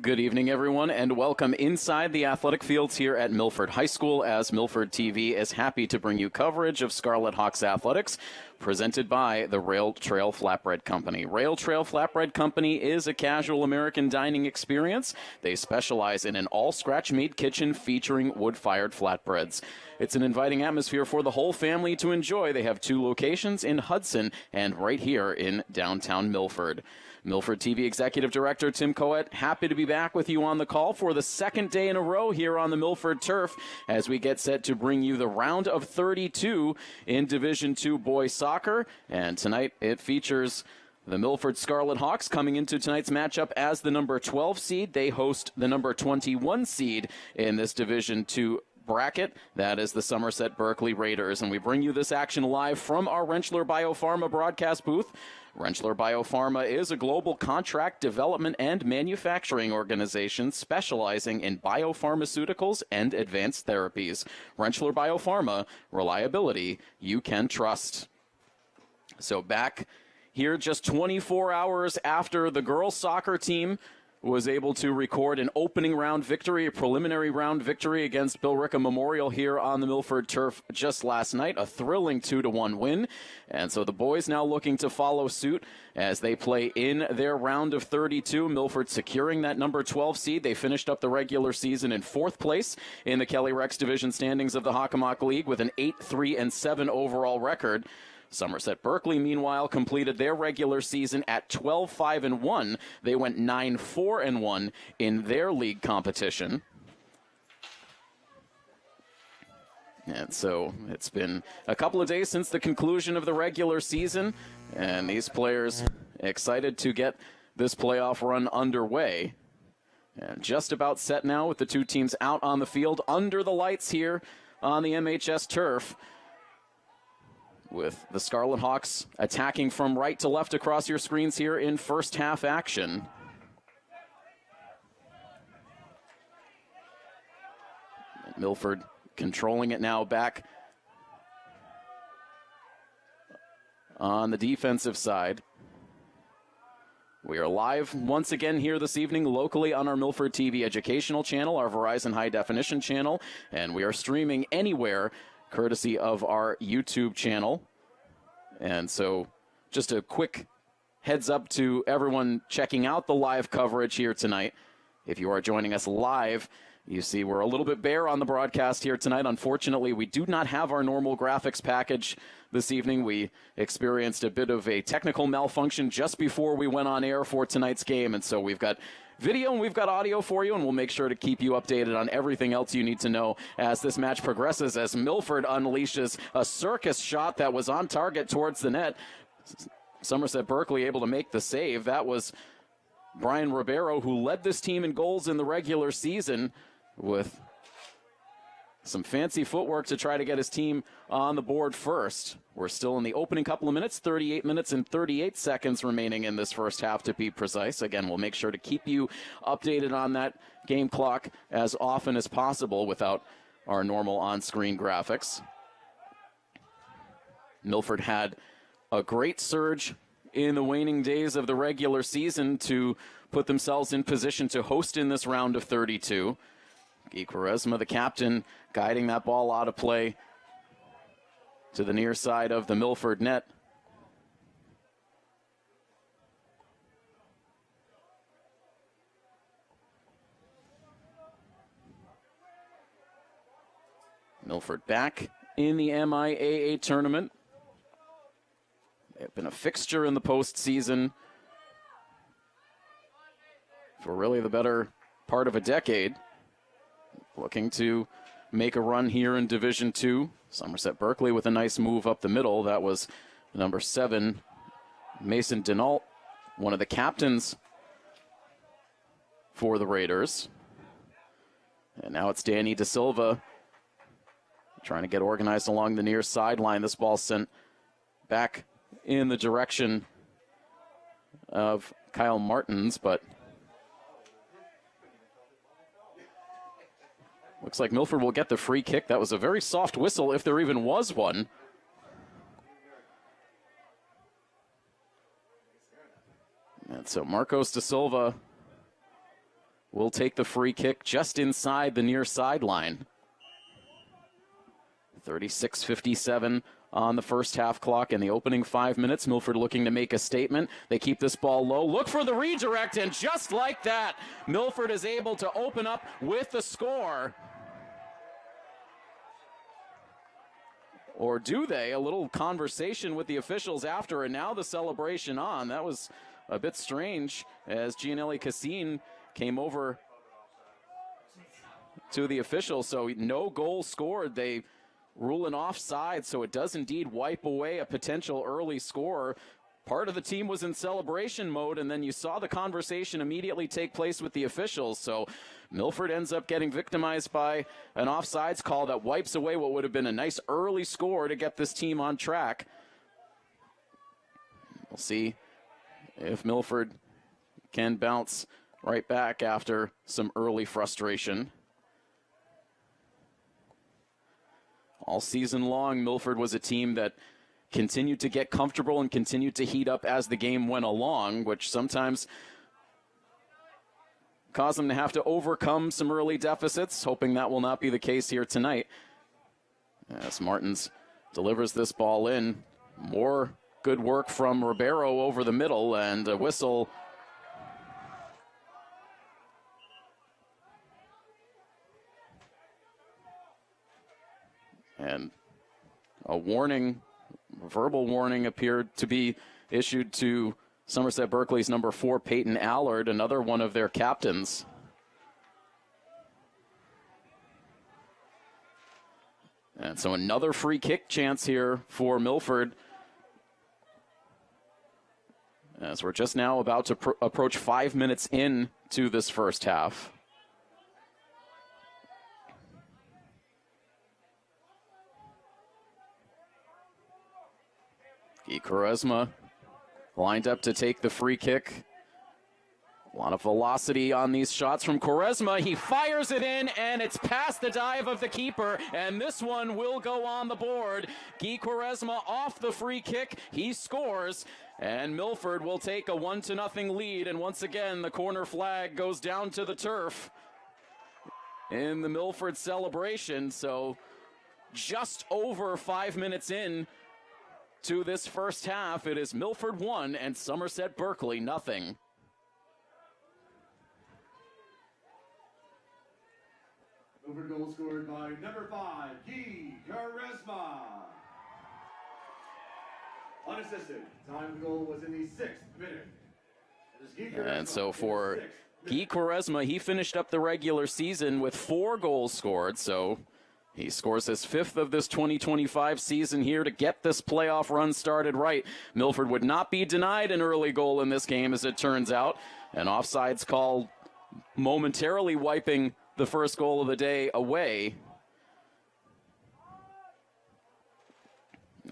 Good evening, everyone, and welcome inside the athletic fields here at Milford High School, as Milford TV is happy to bring you coverage of Scarlet Hawks athletics, presented by the Rail Trail Flatbread Company. Rail Trail Flatbread Company is a casual American dining experience. They specialize in an all-scratch-made kitchen featuring wood-fired flatbreads. It's an inviting atmosphere for the whole family to enjoy. They have 2 locations in Hudson and right here in downtown Milford. Milford TV Executive Director Tim Coet, happy to be back with you on the call for the second day in a row here on the Milford turf as we get set to bring you the round of 32 in Division II boys soccer. And tonight it features the Milford Scarlet Hawks coming into tonight's matchup as the number 12 seed. They host the number 21 seed in this Division II bracket. That is the Somerset Berkeley Raiders. And we bring you this action live from our Rentschler Biopharma broadcast booth. Rentschler Biopharma is a global contract development and manufacturing organization specializing in biopharmaceuticals and advanced therapies. Rentschler Biopharma, reliability you can trust. So back here just 24 hours after the girls soccer team was able to record an opening round victory, a preliminary round victory against Billerica Memorial here on the Milford turf just last night, a thrilling 2-1 win. And so the boys now looking to follow suit as they play in their round of 32. Milford securing that number 12 seed. They finished up the regular season in 4th place in the Kelly Rex Division standings of the Hockomock League with an 8-3-7 overall record. Somerset Berkeley, meanwhile, completed their regular season at 12-5-1. They went 9-4-1 in their league competition. And so it's been a couple of days since the conclusion of the regular season, and these players excited to get this playoff run underway. And just about set now with the 2 teams out on the field under the lights here on the MHS turf, with the Scarlet Hawks attacking from right to left across your screens here in first half action. Milford controlling it now back on the defensive side. We are live once again here this evening locally on our Milford TV educational channel, our Verizon High Definition channel, and we are streaming anywhere courtesy of our YouTube channel. And so just a quick heads up to everyone checking out the live coverage here tonight. If you are joining us live, you see we're a little bit bare on the broadcast here tonight. Unfortunately, we do not have our normal graphics package this evening. We experienced a bit of a technical malfunction just before we went on air for tonight's game, and so we've got video and we've got audio for you, and we'll make sure to keep you updated on everything else you need to know as this match progresses, as Milford unleashes a circus shot that was on target towards the net. Somerset Berkeley able to make the save. That was Brian Ribeiro, who led this team in goals in the regular season, with some fancy footwork to try to get his team on the board first. We're still in the opening couple of minutes, 38 minutes and 38 seconds remaining in this first half to be precise. Again, we'll make sure to keep you updated on that game clock as often as possible without our normal on-screen graphics. Milford had a great surge in the waning days of the regular season to put themselves in position to host in this round of 32. Guy Quaresma, the captain, guiding that ball out of play to the near side of the Milford net. Milford back in the MIAA tournament. They've been a fixture in the postseason for really the better part of a decade. Looking to make a run here in Division II. Somerset Berkeley with a nice move up the middle. That was number 7, Mason Denault, one of the captains for the Raiders. And now it's Danny De Silva trying to get organized along the near sideline. This ball sent back in the direction of Kyle Martins, but looks like Milford will get the free kick. That was a very soft whistle, if there even was one. And so Marcos De Silva will take the free kick just inside the near sideline. 36:57 on the first half clock in the opening 5 minutes. Milford looking to make a statement. They keep this ball low, look for the redirect, and just like that, Milford is able to open up with the score. Or do they? A little conversation with the officials after, and now the celebration on. That was a bit strange as Gianelli Cassine came over to the officials. So no goal scored. They rule an offside, so it does indeed wipe away a potential early score. Part of the team was in celebration mode, and then you saw the conversation immediately take place with the officials. So Milford ends up getting victimized by an offsides call that wipes away what would have been a nice early score to get this team on track. We'll see if Milford can bounce right back after some early frustration. All season long, Milford was a team that continued to get comfortable and continued to heat up as the game went along, which sometimes caused them to have to overcome some early deficits, hoping that will not be the case here tonight. As Martins delivers this ball in, more good work from Ribeiro over the middle, and a whistle. And a warning, a verbal warning appeared to be issued to Somerset Berkeley's number 4, Peyton Allard, another one of their captains. And so another free kick chance here for Milford, as we're just now about to approach 5 minutes into this first half. Quaresma lined up to take the free kick. A lot of velocity on these shots from Quaresma. He fires it in, and it's past the dive of the keeper, and this one will go on the board. Guy Quaresma off the free kick. He scores, and Milford will take a 1-0 lead, and once again, the corner flag goes down to the turf in the Milford celebration. So just over 5 minutes in to this first half, it is Milford 1 and Somerset Berkeley 0. Milford goal scored by number 5, Guy Quaresma. Unassisted. Time of goal was in the 6th minute. And so for Guy Quaresma, he finished up the regular season with 4 goals scored, so he scores his 5th of this 2025 season here to get this playoff run started right. Milford would not be denied an early goal in this game, as it turns out. An offsides call momentarily wiping the first goal of the day away.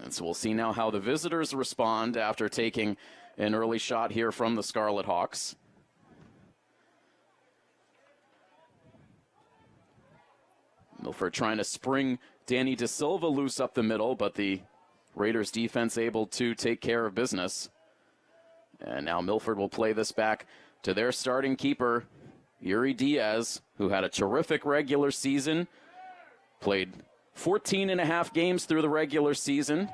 And so we'll see now how the visitors respond after taking an early shot here from the Scarlet Hawks. Milford trying to spring Danny De Silva loose up the middle, but the Raiders defense able to take care of business. And now Milford will play this back to their starting keeper, Yuri Diaz, who had a terrific regular season, played 14 and a half games through the regular season,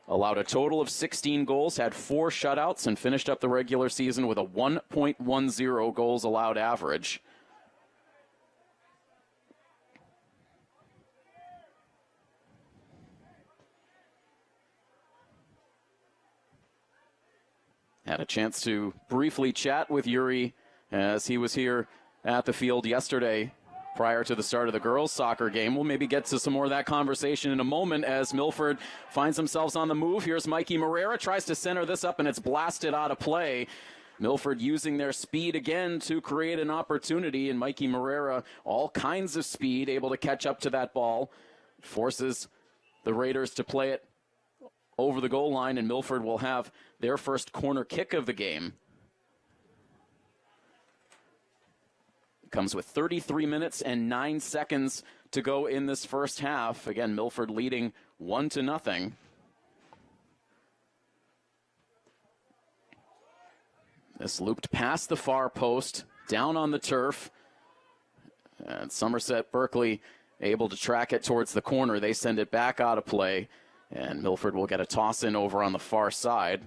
allowed a total of 16 goals, had 4 shutouts, and finished up the regular season with a 1.10 goals allowed average. Had a chance to briefly chat with Yuri as he was here at the field yesterday prior to the start of the girls' soccer game. We'll maybe get to some more of that conversation in a moment as Milford finds themselves on the move. Here's Mikey Moreira, tries to center this up, and it's blasted out of play. Milford using their speed again to create an opportunity, and Mikey Moreira, all kinds of speed, able to catch up to that ball. Forces the Raiders to play it over the goal line, and Milford will have their first corner kick of the game. Comes with 33 minutes and 9 seconds to go in this first half. Again, Milford leading 1-0. This looped past the far post, down on the turf. And Somerset Berkeley able to track it towards the corner. They send it back out of play, and Milford will get a toss in over on the far side.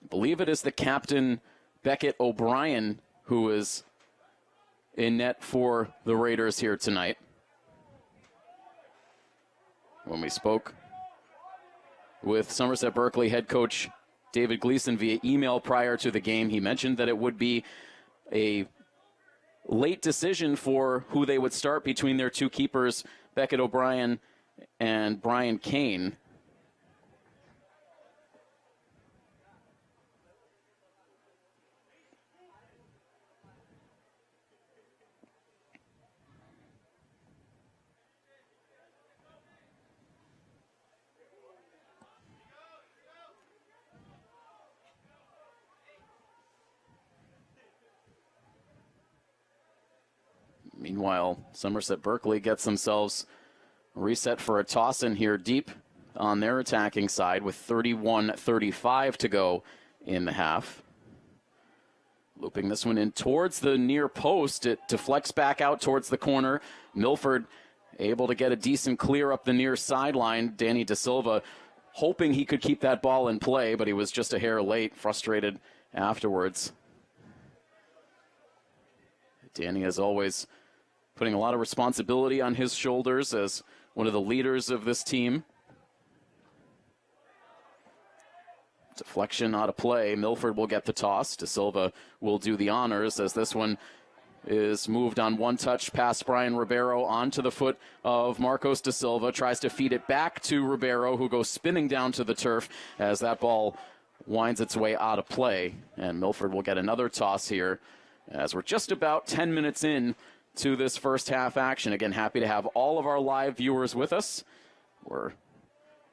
I believe it is the captain, Beckett O'Brien, who is in net for the Raiders here tonight. When we spoke with Somerset Berkeley head coach David Gleason via email prior to the game, he mentioned that it would be a late decision for who they would start between their two keepers, Beckett O'Brien and Brian Kane. Meanwhile, Somerset Berkeley gets themselves reset for a toss-in here deep on their attacking side with 31:35 to go in the half. Looping this one in towards the near post. It deflects back out towards the corner. Milford able to get a decent clear up the near sideline. Danny De Silva hoping he could keep that ball in play, but he was just a hair late, frustrated afterwards. Danny, as always, putting a lot of responsibility on his shoulders as one of the leaders of this team. Deflection out of play. Milford will get the toss. De Silva will do the honors as this one is moved on one touch past Brian Ribeiro onto the foot of Marcos De Silva. Tries to feed it back to Ribeiro, who goes spinning down to the turf as that ball winds its way out of play. And Milford will get another toss here as we're just about 10 minutes in to this first half action. Again, happy to have all of our live viewers with us. We're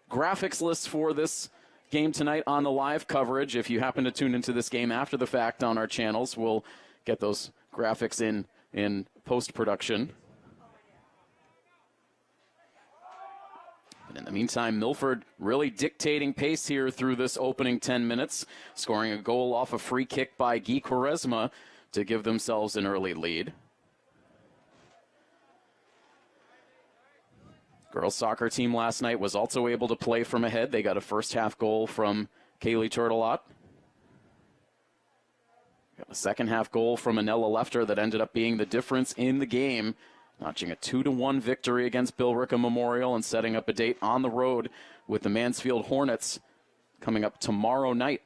graphics lists for this game tonight on the live coverage. If you happen to tune into this game after the fact on our channels, we'll get those graphics in post-production. And in the meantime, Milford really dictating pace here through this opening 10 minutes, scoring a goal off a free kick by Guy Quaresma to give themselves an early lead. Girls soccer team last night was also able to play from ahead. They got a first half goal from Kaylee Turtelot. Got a second half goal from Anella Lefter that ended up being the difference in the game, notching a 2-1 victory against Billerica Memorial and setting up a date on the road with the Mansfield Hornets coming up tomorrow night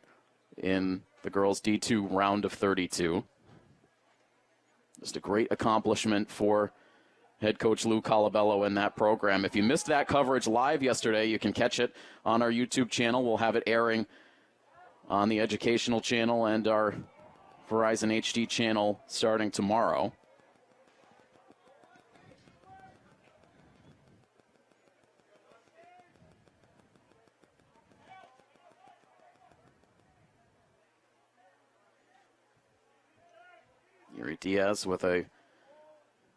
in the girls D2 round of 32. Just a great accomplishment for head coach Lou Colabello in that program. If you missed that coverage live yesterday, you can catch it on our YouTube channel. We'll have it airing on the educational channel and our Verizon HD channel starting tomorrow. Yuri Diaz with a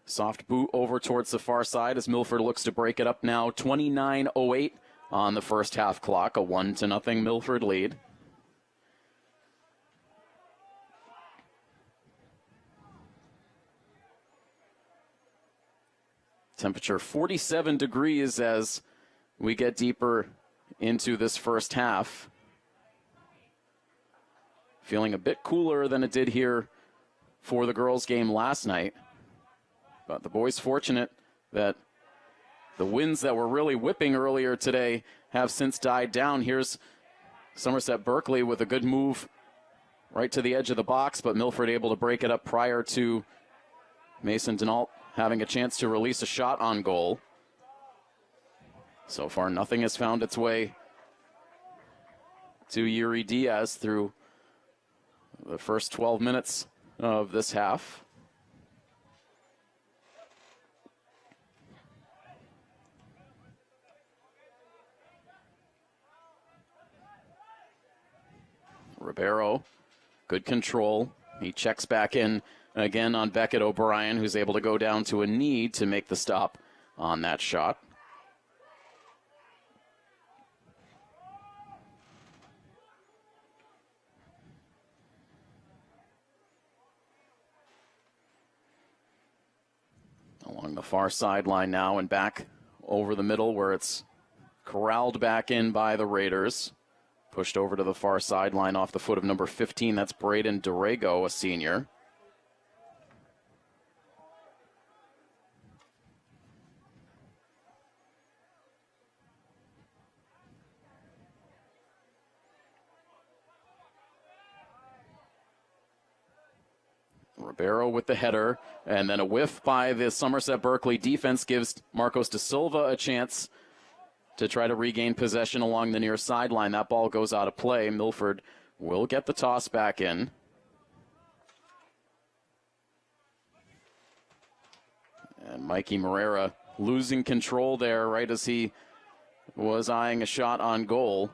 soft boot over towards the far side as Milford looks to break it up now. 29:08 on the first half clock. A 1-0 Milford lead. Temperature 47 degrees as we get deeper into this first half. Feeling a bit cooler than it did here for the girls' game last night. But the boys fortunate that the winds that were really whipping earlier today have since died down. Here's Somerset Berkeley with a good move right to the edge of the box, but Milford able to break it up prior to Mason Denault having a chance to release a shot on goal. So far, nothing has found its way to Yuri Diaz through the first 12 minutes of this half. Ribeiro, good control. He checks back in again on Beckett O'Brien, who's able to go down to a knee to make the stop on that shot. The far sideline now and back over the middle where it's corralled back in by the Raiders. Pushed over to the far sideline off the foot of number 15. That's Braden Dorego, a senior. Ribeiro with the header, and then a whiff by the Somerset Berkeley defense gives Marcos da Silva a chance to try to regain possession along the near sideline. That ball goes out of play. Milford will get the toss back in. And Mikey Moreira losing control there right as he was eyeing a shot on goal.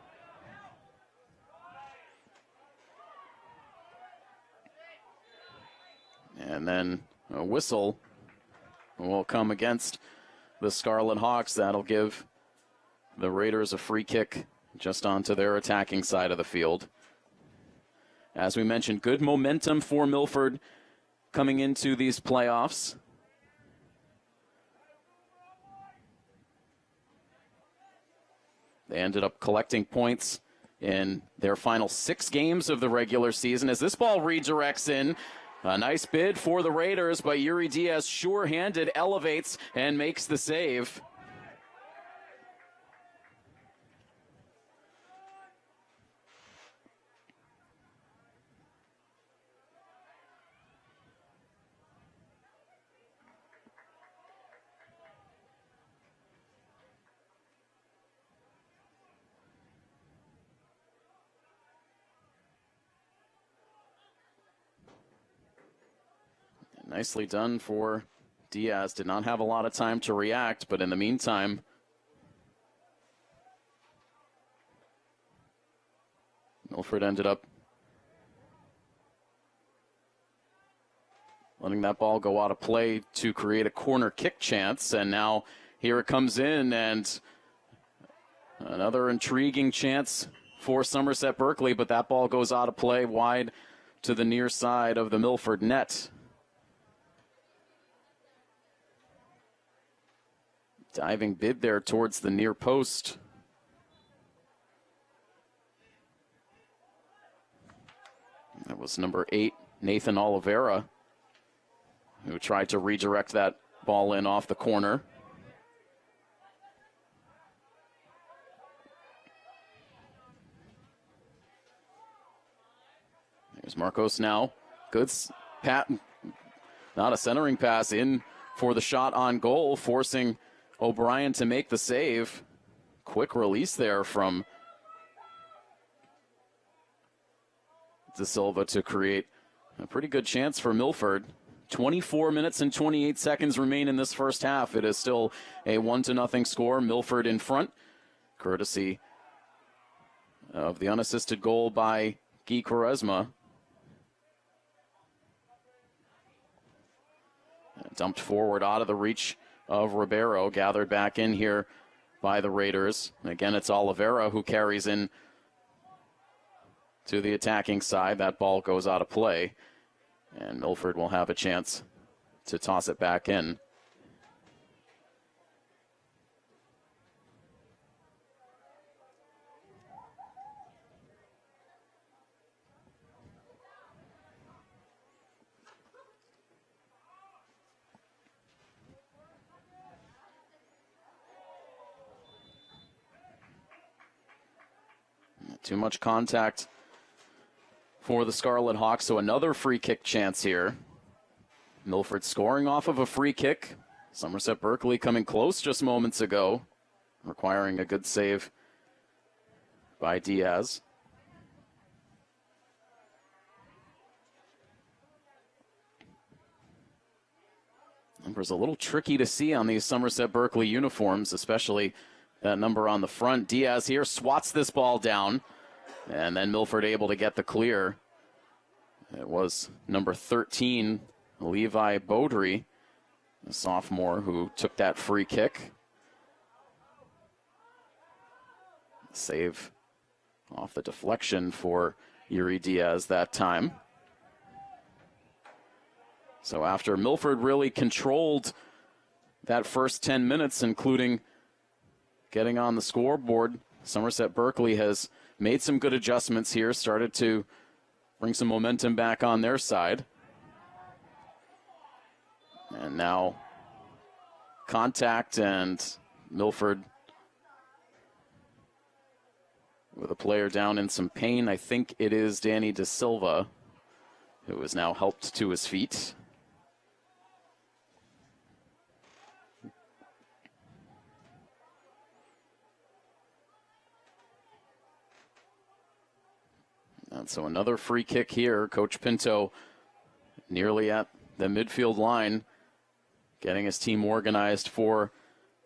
And then a whistle will come against the Scarlet Hawks. That'll give the Raiders a free kick just onto their attacking side of the field. As we mentioned, good momentum for Milford coming into these playoffs. They ended up collecting points in their final 6 games of the regular season. As this ball redirects in, a nice bid for the Raiders, but Yuri Diaz, sure-handed, elevates and makes the save. Nicely done for Diaz. Did not have a lot of time to react, but in the meantime, Milford ended up letting that ball go out of play to create a corner kick chance. And now here it comes in, and another intriguing chance for Somerset Berkeley, but that ball goes out of play wide to the near side of the Milford net. Diving bid there towards the near post. That was number 8, Nathan Oliveira, who tried to redirect that ball in off the corner. There's Marcos now. Good pat, not a centering pass in for the shot on goal, forcing O'Brien to make the save. Quick release there from Da Silva to create a pretty good chance for Milford. 24 minutes and 28 seconds remain in this first half. It is still a 1-0 score. Milford in front, courtesy of the unassisted goal by Guy Quaresma. Dumped forward out of the reach of Ribeiro, gathered back in here by the Raiders. Again, it's Oliveira who carries in to the attacking side. That ball goes out of play, and Milford will have a chance to toss it back in. Too much contact for the Scarlet Hawks, so another free kick chance here. Milford scoring off of a free kick. Somerset Berkeley coming close just moments ago, requiring a good save by Diaz. Number's a little tricky to see on these Somerset Berkeley uniforms, especially that number on the front. Diaz here swats this ball down, and then Milford able to get the clear. It was number 13, Levi Beaudry, a sophomore, who took that free kick. Save off the deflection for Yuri Diaz that time. So after Milford really controlled that first 10 minutes, including getting on the scoreboard. Somerset Berkeley has made some good adjustments here, started to bring some momentum back on their side. And now contact, and Milford with a player down in some pain. I think it is Danny De Silva, who is now helped to his feet. And so another free kick here. Coach Pinto nearly at the midfield line, getting his team organized for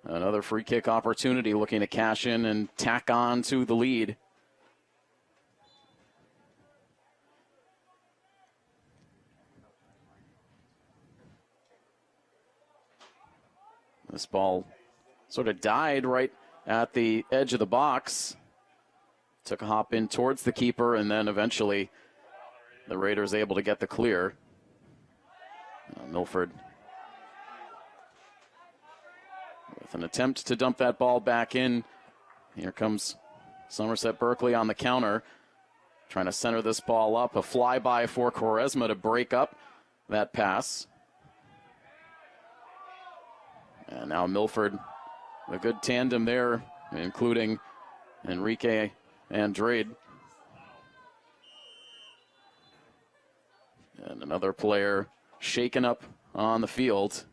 another free kick opportunity, looking to cash in and tack on to the lead. This ball sort of died right at the edge of the box. Took a hop in towards the keeper, and then eventually the Raiders able to get the clear. Milford with an attempt to dump that ball back in. Here comes Somerset Berkeley on the counter, trying to center this ball up. A flyby for Quaresma to break up that pass. And now Milford, a good tandem there, including Enrique Andrade. And another player shaken up on the field.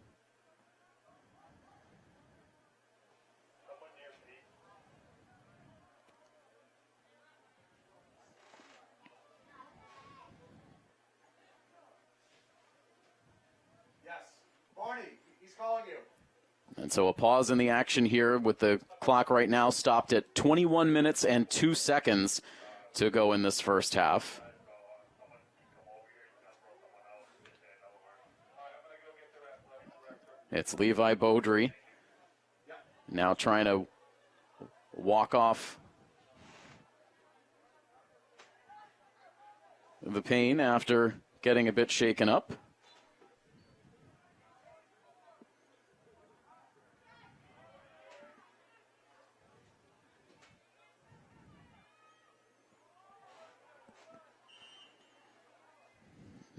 Yes, Barney, he's calling you. And so a pause in the action here with the clock right now stopped at 21 minutes and 2 seconds to go in this first half. It's Levi Beaudry now trying to walk off the pain after getting a bit shaken up.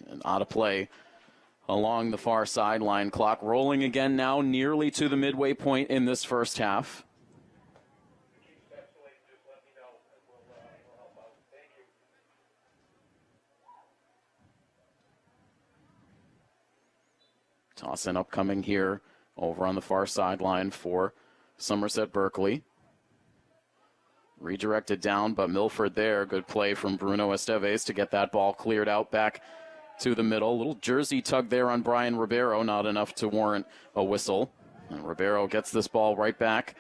And out of play along the far sideline. Clock rolling again now, nearly to the midway point in this first half. Toss-in upcoming here over on the far sideline for Somerset Berkeley. Redirected down, but Milford there. Good play from Bruno Esteves to get that ball cleared out back to the middle. Little jersey tug there on Brian Ribeiro, not enough to warrant a whistle. And Ribeiro gets this ball right back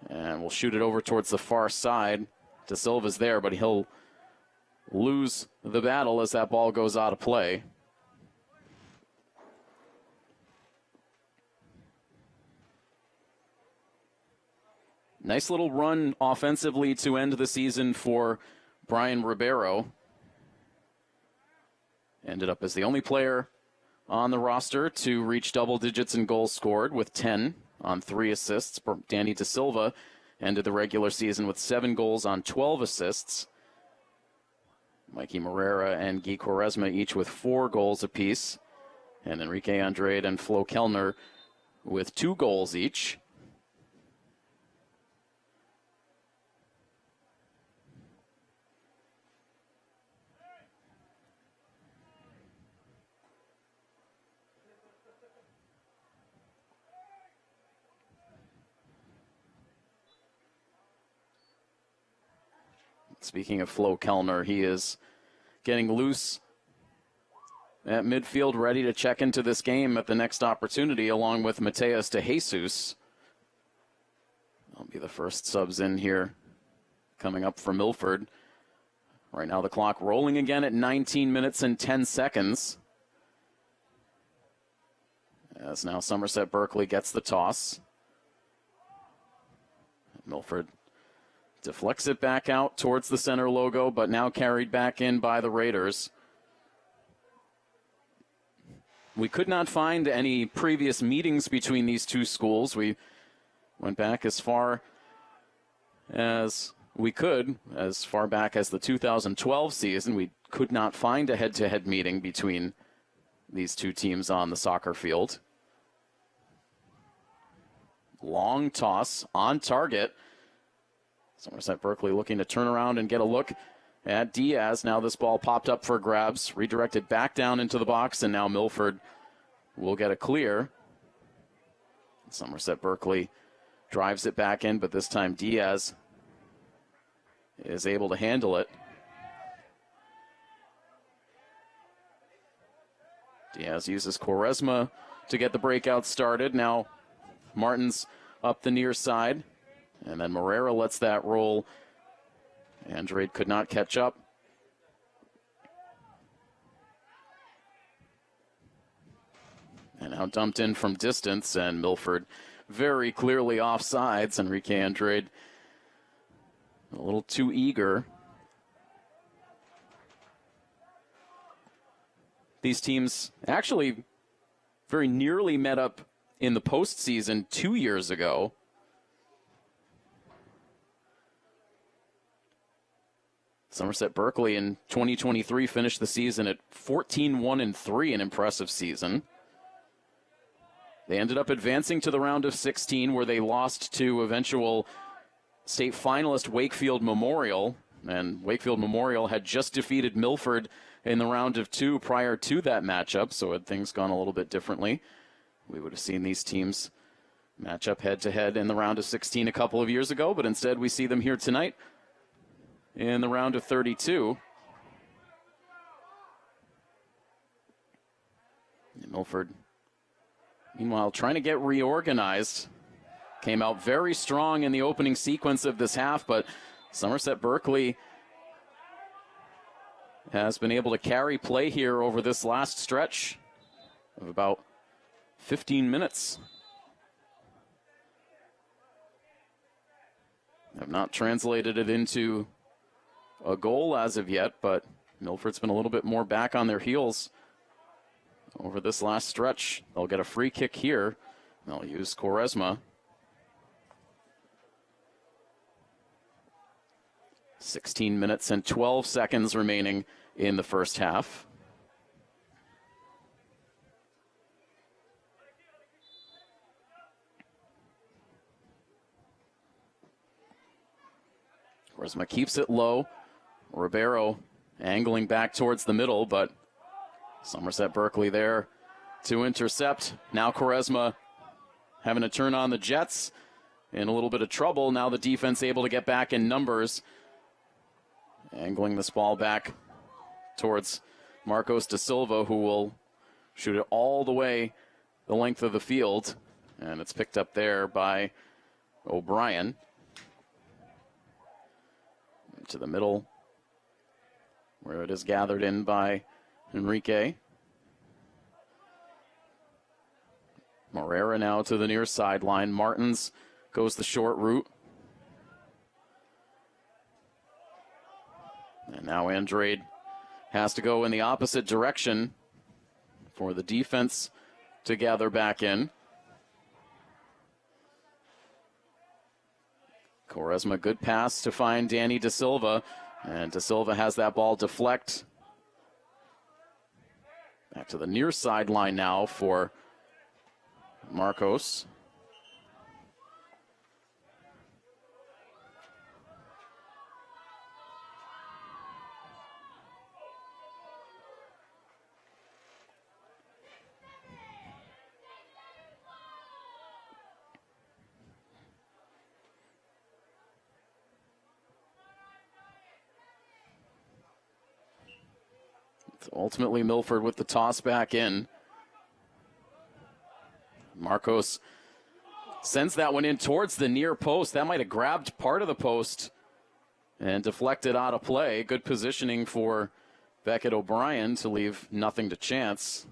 and will shoot it over towards the far side. De Silva's there, but he'll lose the battle as that ball goes out of play. Nice little run offensively to end the season for Brian Ribeiro. Ended up as the only player on the roster to reach double digits in goals scored with 10 on 3 assists. Danny De Silva ended the regular season with 7 goals on 12 assists. Mikey Morera and Guy Quaresma each with 4 goals apiece. And Enrique Andrade and Flo Kellner with 2 goals each. Speaking of Flo Kellner, he is getting loose at midfield, ready to check into this game at the next opportunity, along with Mateus de Jesus. That'll be the first subs in here coming up for Milford. Right now the clock rolling again at 19 minutes and 10 seconds. As now Somerset Berkeley gets the toss. Milford deflects it back out towards the center logo, but now carried back in by the Raiders. we could not find any previous meetings between these two schools. We went back as far as we could, as far back as the 2012 season. We could not find a head-to-head meeting between these two teams on the soccer field. Long toss on target. Somerset Berkeley looking to turn around and get a look at Diaz. Now this ball popped up for grabs, redirected back down into the box, and now Milford will get a clear. Somerset Berkeley drives it back in, but this time Diaz is able to handle it. Diaz uses Quaresma to get the breakout started. Now Martins up the near side, and then Morera lets that roll. Andrade could not catch up. And now dumped in from distance, and Milford very clearly offsides. Enrique Andrade a little too eager. These teams actually very nearly met up in the postseason 2 years ago. Somerset Berkeley in 2023 finished the season at 14-1-3, an impressive season. They ended up advancing to the round of 16, where they lost to eventual state finalist Wakefield Memorial. And Wakefield Memorial had just defeated Milford in the round of 2 prior to that matchup, so had things gone a little bit differently, we would have seen these teams match up head-to-head in the round of 16 a couple of years ago, but instead we see them here tonight in the round of 32. And Milford, meanwhile, trying to get reorganized. Came out very strong in the opening sequence of this half, but Somerset Berkeley has been able to carry play here over this last stretch of about 15 minutes. Have not translated it into a goal as of yet, but Milford's been a little bit more back on their heels over this last stretch. They'll get a free kick here. They'll use Quaresma. 16 minutes and 12 seconds remaining in the first half. Quaresma keeps it low. Ribeiro angling back towards the middle, but Somerset Berkeley there to intercept. Now Quaresma having to turn on the Jets in a little bit of trouble. Now the defense able to get back in numbers. Angling this ball back towards Marcos da Silva, who will shoot it all the way the length of the field. And it's picked up there by O'Brien. To the middle, where it is gathered in by Enrique. Morera now to the near sideline. Martins goes the short route. And now Andrade has to go in the opposite direction for the defense to gather back in. Quaresma, good pass to find Danny Da Silva. And Da Silva has that ball deflect. Back to the near sideline now for Marcos. Ultimately, Milford with the toss back in. Marcos sends that one in towards the near post. That might have grabbed part of the post and deflected out of play. Good positioning for Beckett O'Brien to leave nothing to chance.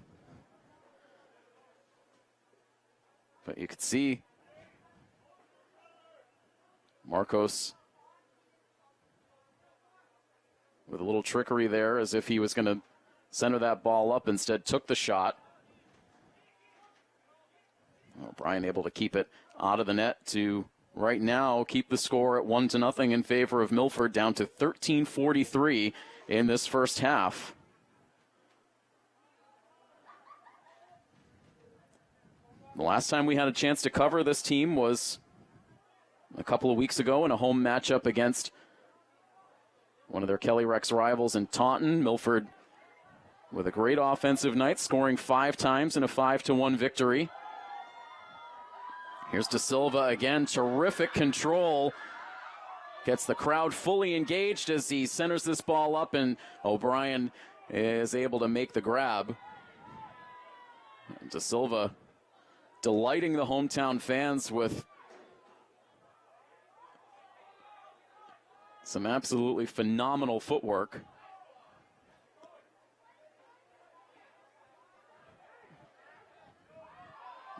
But you could see Marcos with a little trickery there, as if he was going to center that ball up, instead took the shot. O'Brien able to keep it out of the net to right now keep the score at 1-0 in favor of Milford, down to 13:43 in this first half. The last time we had a chance to cover this team was a couple of weeks ago in a home matchup against one of their Kelly Rex rivals in Taunton. Milford with a great offensive night, scoring 5 times in a 5-1 victory. Here's De Silva again, terrific control. Gets the crowd fully engaged as he centers this ball up, and O'Brien is able to make the grab. De Silva delighting the hometown fans with some absolutely phenomenal footwork.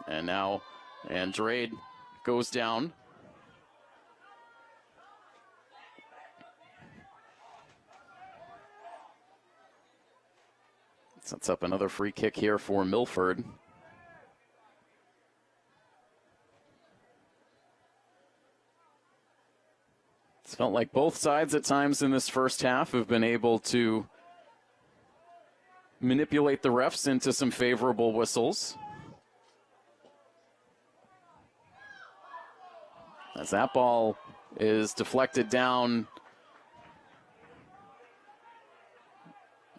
And now Andrade goes down. Sets up another free kick here for Milford. It's felt like both sides at times in this first half have been able to manipulate the refs into some favorable whistles. As that ball is deflected down,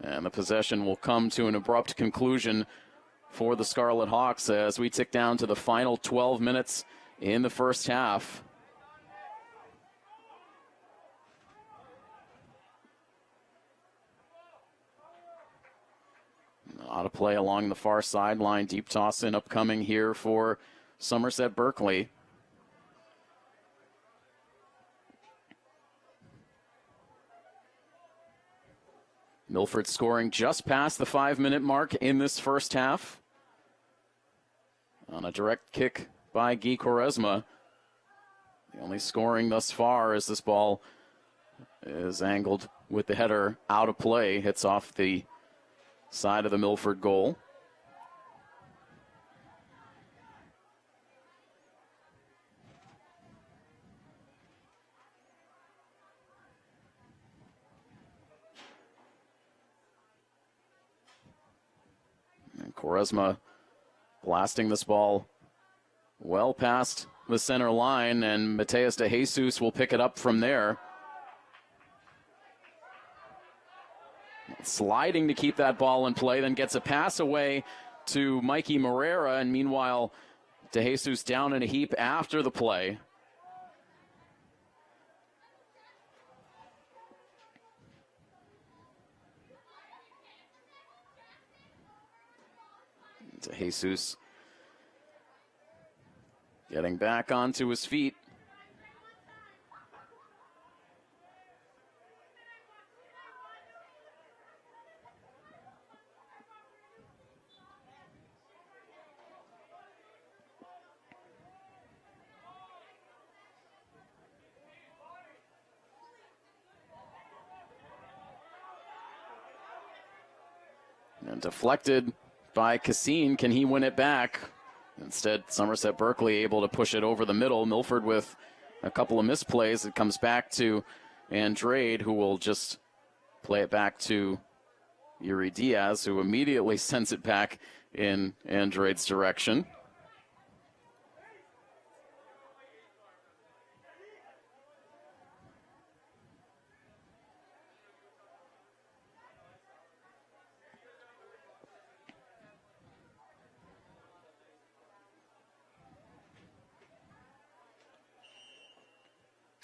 and the possession will come to an abrupt conclusion for the Scarlet Hawks as we tick down to the final 12 minutes in the first half. A lot of play along the far sideline. Deep toss in upcoming here for Somerset Berkeley. Milford scoring just past the 5-minute mark in this first half on a direct kick by Guy Quaresma. The only scoring thus far as this ball is angled with the header out of play, hits off the side of the Milford goal. Quaresma blasting this ball well past the center line, and Mateus de Jesus will pick it up from there. Sliding to keep that ball in play, then gets a pass away to Mikey Morera, and meanwhile de Jesus down in a heap after the play. De Jesus getting back onto his feet. And deflected by Cassine. Can he win it back? Instead, Somerset Berkeley able to push it over the middle. Milford with a couple of misplays. It comes back to Andrade, who will just play it back to Yuri Diaz, who immediately sends it back in Andrade's direction.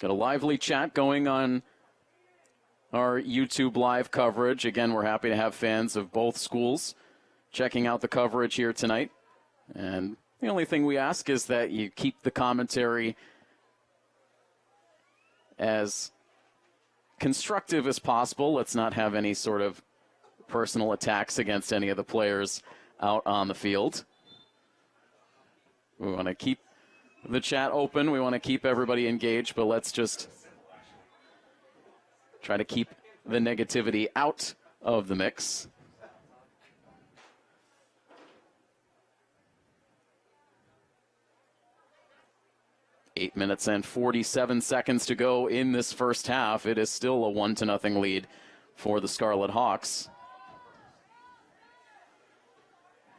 Got a lively chat going on our YouTube live coverage. Again, we're happy to have fans of both schools checking out the coverage here tonight. And the only thing we ask is that you keep the commentary as constructive as possible. Let's not have any sort of personal attacks against any of the players out on the field. We want to keep the chat open. We want to keep everybody engaged, but let's just try to keep the negativity out of the mix. 8 minutes and 47 seconds to go in this first half. It is still a 1-0 lead for the Scarlet Hawks.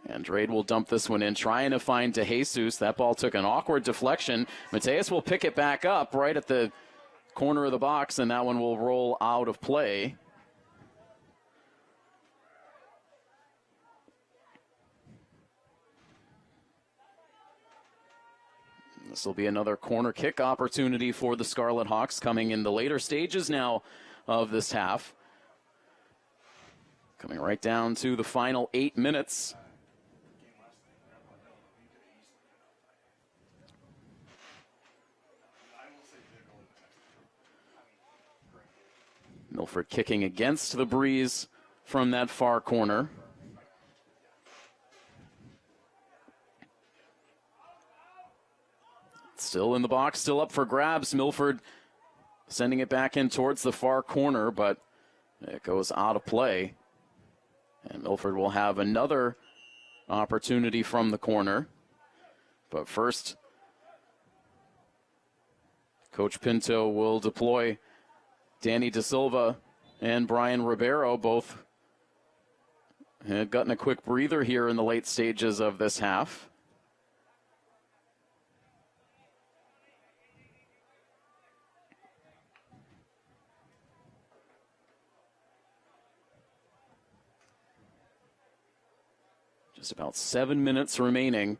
Andrade will dump this one in, trying to find DeJesus. That ball took an awkward deflection. Mateus will pick it back up right at the corner of the box, and that one will roll out of play. This will be another corner kick opportunity for the Scarlet Hawks coming in the later stages now of this half. Coming right down to the final 8 minutes. Milford kicking against the breeze from that far corner. Still in the box, still up for grabs. Milford sending it back in towards the far corner, but it goes out of play. And Milford will have another opportunity from the corner. But first, Coach Pinto will deploy Danny De Silva and Brian Ribeiro. Both had gotten a quick breather here in the late stages of this half. Just about 7 minutes remaining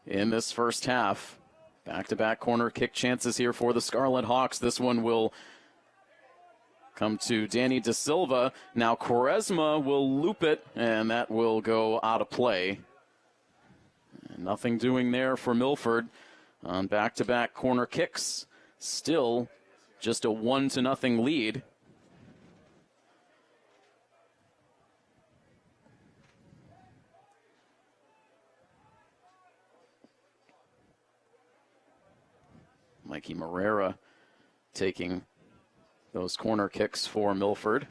in this first half. Back-to-back corner kick chances here for the Scarlet Hawks. This one will come to Danny De Silva. Now Quaresma will loop it, and that will go out of play. And nothing doing there for Milford on back-to-back corner kicks. Still just a 1-0 lead. Mikey Morera taking those corner kicks for Milford.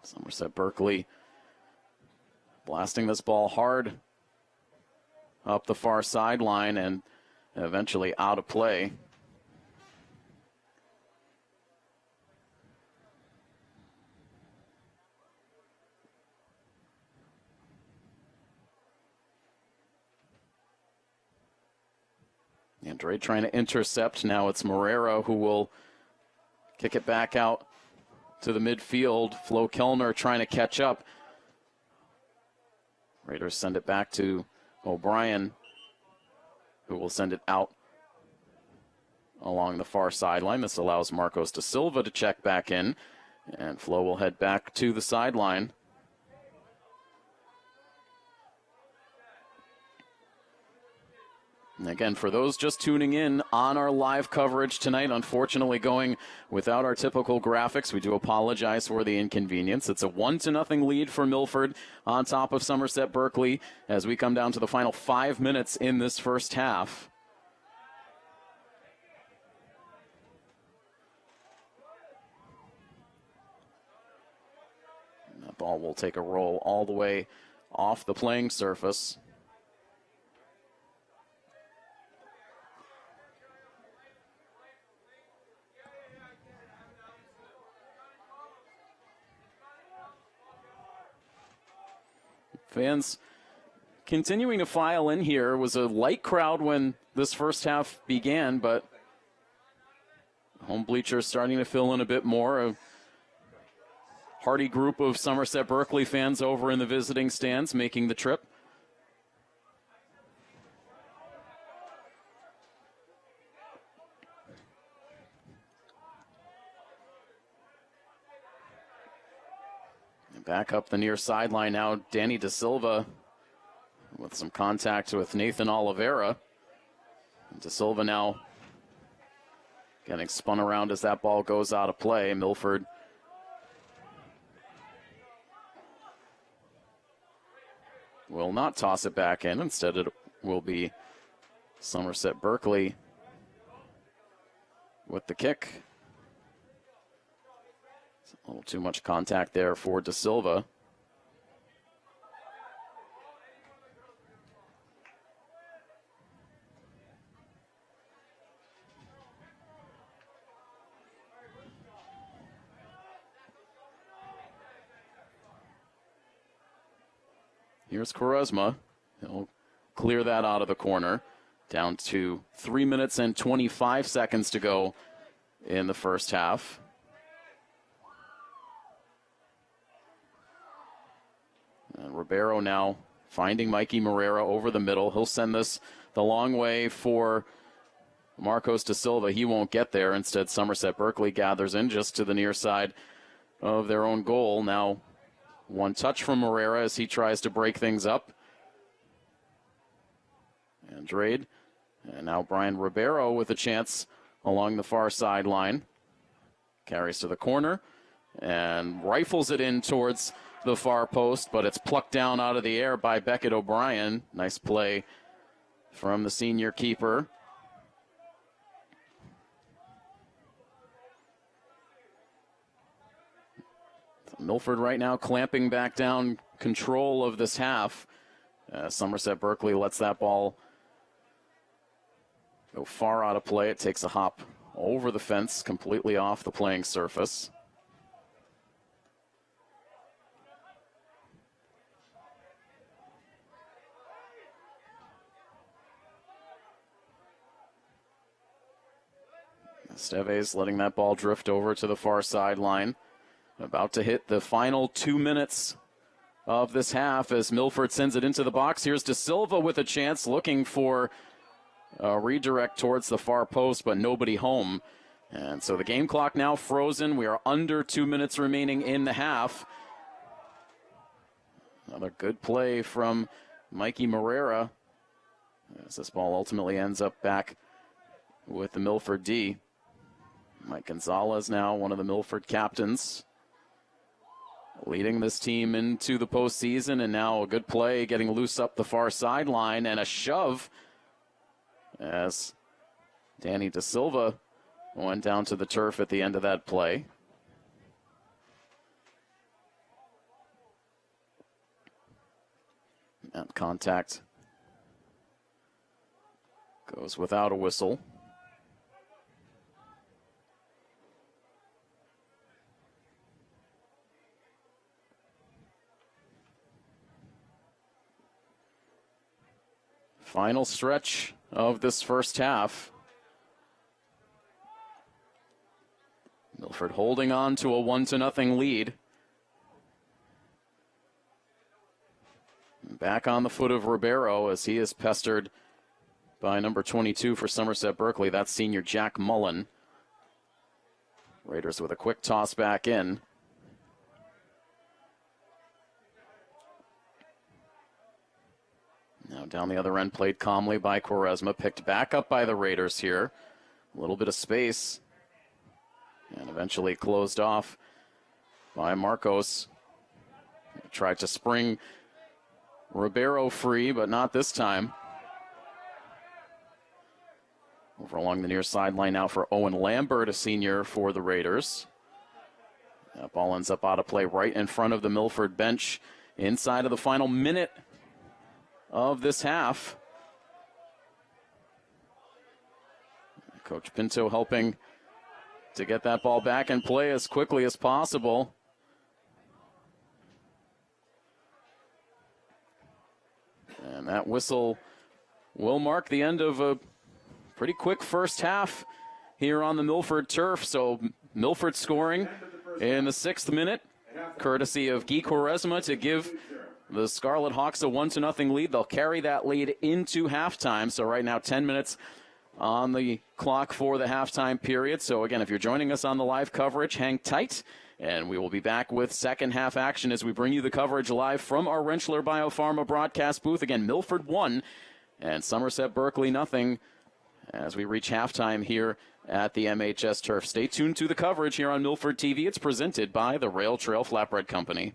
Somerset Berkeley blasting this ball hard up the far sideline and eventually out of play. Andrade trying to intercept. Now it's Morero who will kick it back out to the midfield. Flo Kellner trying to catch up. Raiders send it back to O'Brien, who will send it out along the far sideline. This allows Marcos De Silva to check back in, and Flo will head back to the sideline. And again, for those just tuning in on our live coverage tonight, unfortunately going without our typical graphics, we do apologize for the inconvenience. It's a 1-0 lead for Milford on top of Somerset Berkeley as we come down to the final 5 minutes in this first half. And that ball will take a roll all the way off the playing surface. Fans continuing to file in here. It was a light crowd when this first half began, but home bleachers starting to fill in a bit more. A hearty group of Somerset Berkeley fans over in the visiting stands making the trip. Back up the near sideline now, Danny De Silva with some contact with Nathan Oliveira. De Silva now getting spun around as that ball goes out of play. Milford will not toss it back in. Instead, it will be Somerset Berkeley with the kick. A little too much contact there for De Silva. Here's Quaresma. He'll clear that out of the corner. Down to 3 minutes and 25 seconds to go in the first half. And Ribeiro now finding Mikey Moreira over the middle. He'll send this the long way for Marcos da Silva. He won't get there. Instead, Somerset Berkeley gathers in just to the near side of their own goal. Now, one touch from Moreira as he tries to break things up. Andrade. And now Brian Ribeiro with a chance along the far sideline. Carries to the corner and rifles it in towards the far post, but it's plucked down out of the air by Beckett O'Brien. Nice play from the senior keeper. Milford right now clamping back down control of this half. Somerset Berkeley lets that ball go far out of play. It takes a hop over the fence, completely off the playing surface. Esteves letting that ball drift over to the far sideline. About to hit the final 2 minutes of this half as Milford sends it into the box. Here's Da Silva with a chance, looking for a redirect towards the far post, but nobody home. And so the game clock now frozen. We are under 2 minutes remaining in the half. Another good play from Mikey Moreira as this ball ultimately ends up back with the Milford D. Mike Gonzalez now, one of the Milford captains, leading this team into the postseason, and now a good play getting loose up the far sideline and a shove as Danny Da Silva went down to the turf at the end of that play. And contact goes without a whistle. Final stretch of this first half. Milford holding on to a 1-0 lead. Back on the foot of Ribeiro as he is pestered by number 22 for Somerset Berkeley. That's senior Jack Mullen. Raiders with a quick toss back in. Now down the other end, played calmly by Quaresma, picked back up by the Raiders here. A little bit of space, and eventually closed off by Marcos. Tried to spring Ribeiro free, but not this time. Over along the near sideline now for Owen Lambert, a senior for the Raiders. That ball ends up out of play right in front of the Milford bench inside of the final minute of this half. Coach Pinto helping to get that ball back in play as quickly as possible. And that whistle will mark the end of a pretty quick first half here on the Milford turf. So Milford scoring in the 6th minute, courtesy of Guy Quaresma to give the Scarlet Hawks a 1-0 lead. They'll carry that lead into halftime. So right now 10 minutes on the clock for the halftime period. So again, if you're joining us on the live coverage, hang tight. And we will be back with second half action as we bring you the coverage live from our Rentschler Biopharma broadcast booth. Again, Milford 1 and Somerset Berkeley 0 as we reach halftime here at the MHS turf. Stay tuned to the coverage here on Milford TV. It's presented by the Rail Trail Flatbread Company.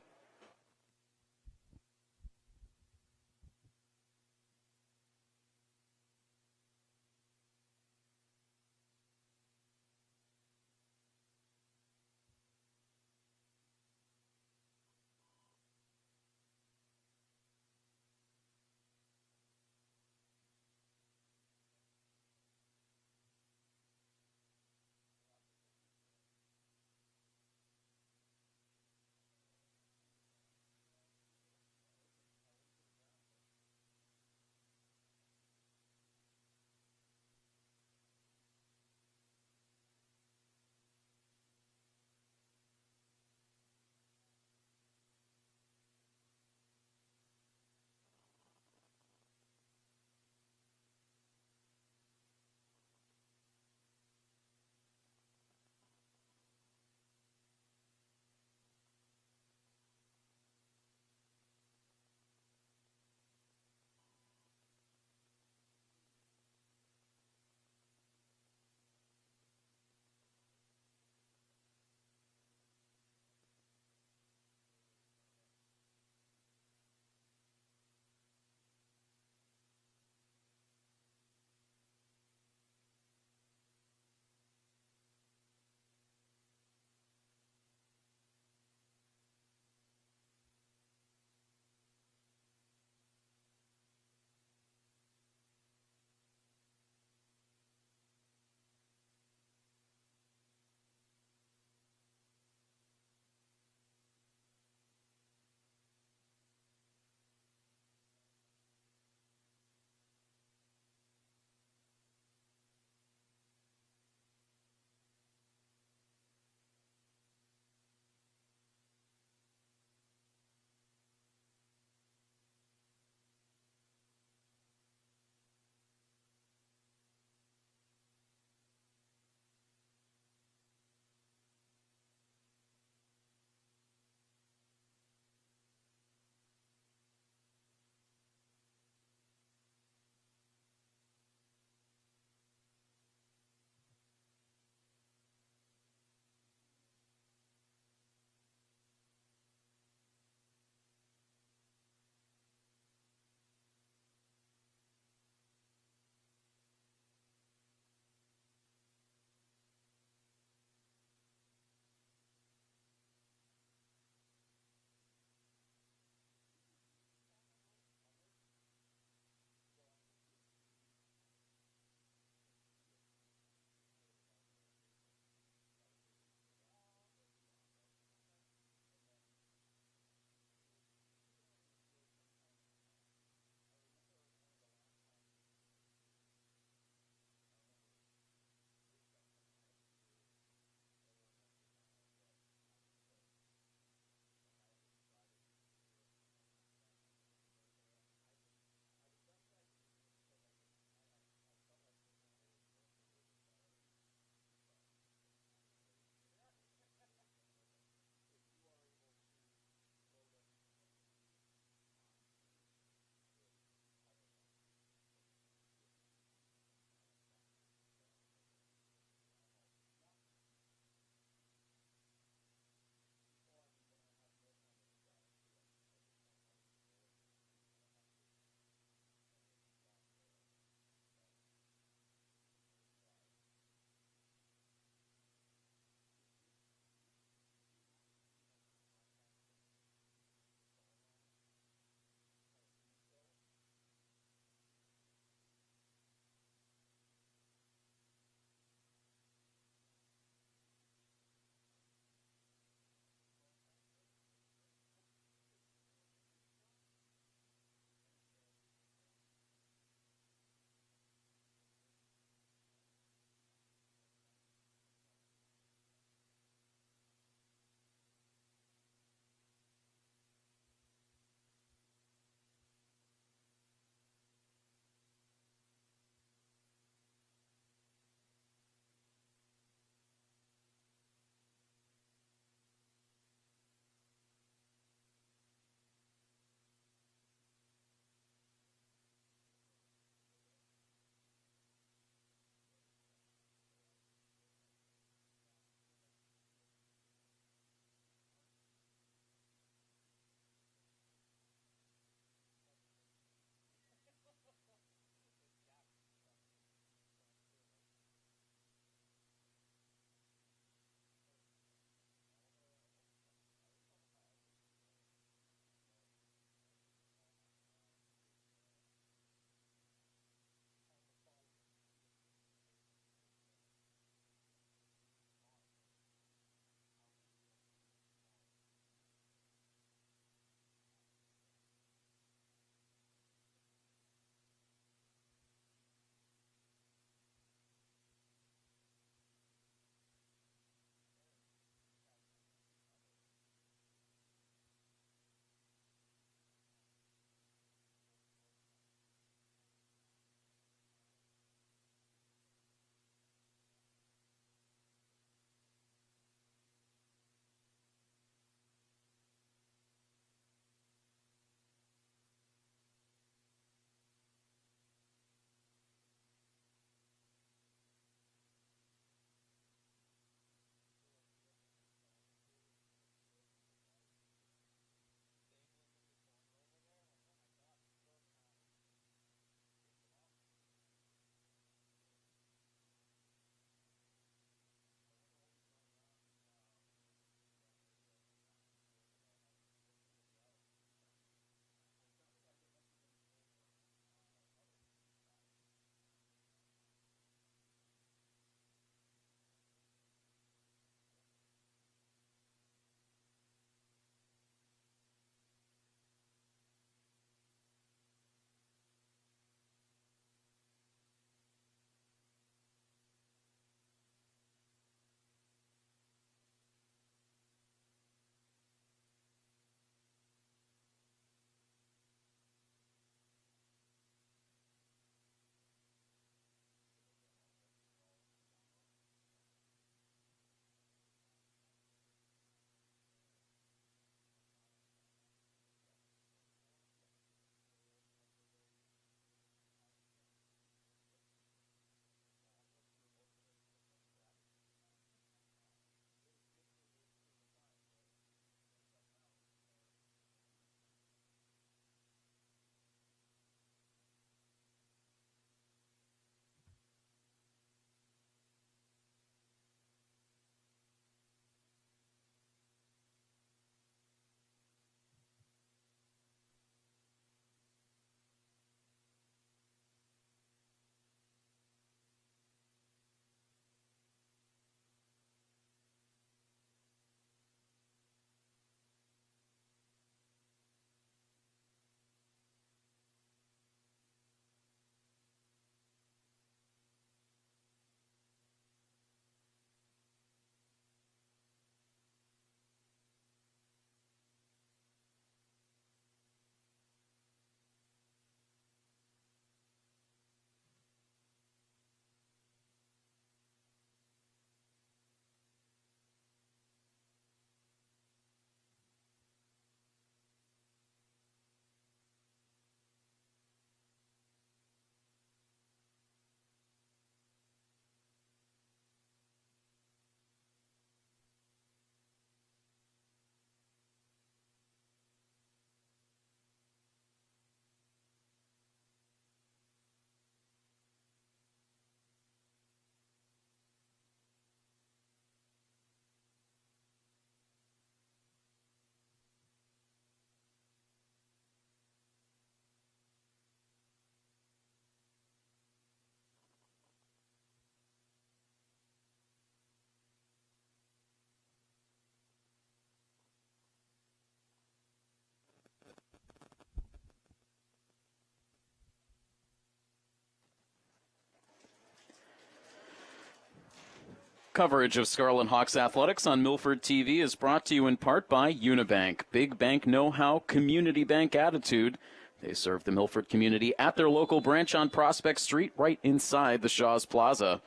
Coverage of Scarlet Hawks athletics on Milford TV is brought to you in part by Unibank. Big bank know-how, community bank attitude. They serve the Milford community at their local branch on Prospect Street, right inside the Shaw's Plaza.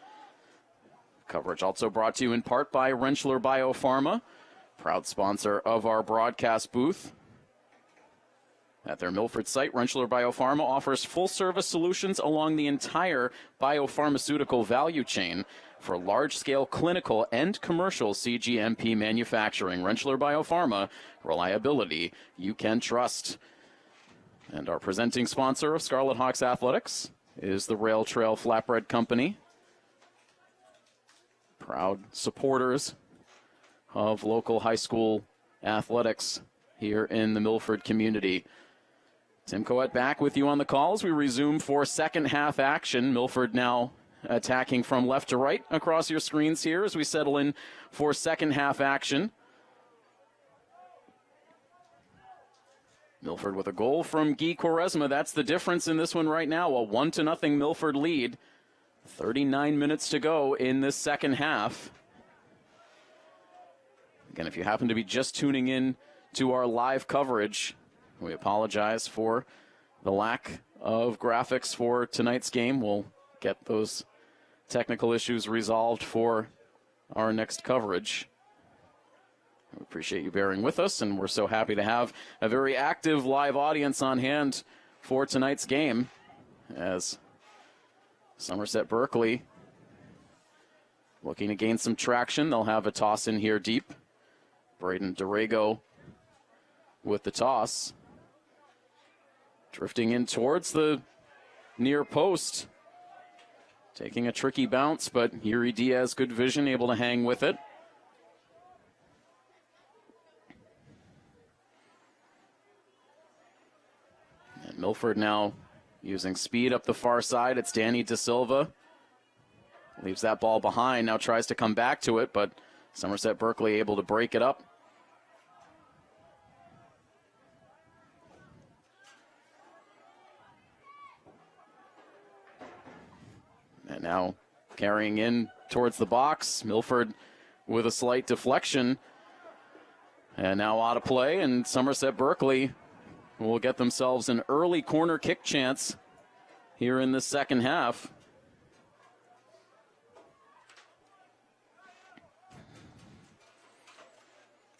Coverage also brought to you in part by Rentschler Biopharma, proud sponsor of our broadcast booth. At their Milford site, Rentschler Biopharma offers full-service solutions along the entire biopharmaceutical value chain for large-scale clinical and commercial CGMP manufacturing. Rentschler Biopharma, reliability you can trust. And our presenting sponsor of Scarlet Hawks Athletics is the Rail Trail Flatbread Company. Proud supporters of local high school athletics here in the Milford community. Tim Coet back with you on the call as we resume for second half action. Milford now attacking from left to right across your screens here as we settle in for second half action. Milford with a goal from Guy Quaresma. That's the difference in this one right now. A 1-0 Milford lead. 39 minutes to go in this second half. Again, if you happen to be just tuning in to our live coverage, we apologize for the lack of graphics for tonight's game. We'll get those technical issues resolved for our next coverage. We appreciate you bearing with us, and we're so happy to have a very active live audience on hand for tonight's game as Somerset Berkeley looking to gain some traction. They'll have a toss in here deep. Braden Dorego with the toss. Drifting in towards the near post. Taking a tricky bounce, but Yuri Diaz, good vision, able to hang with it. And Milford now using speed up the far side. It's Danny De Silva. Leaves that ball behind, now tries to come back to it, but Somerset Berkeley able to break it up. And now carrying in towards the box. Milford with a slight deflection. And now out of play, and Somerset Berkeley will get themselves an early corner kick chance here in the second half.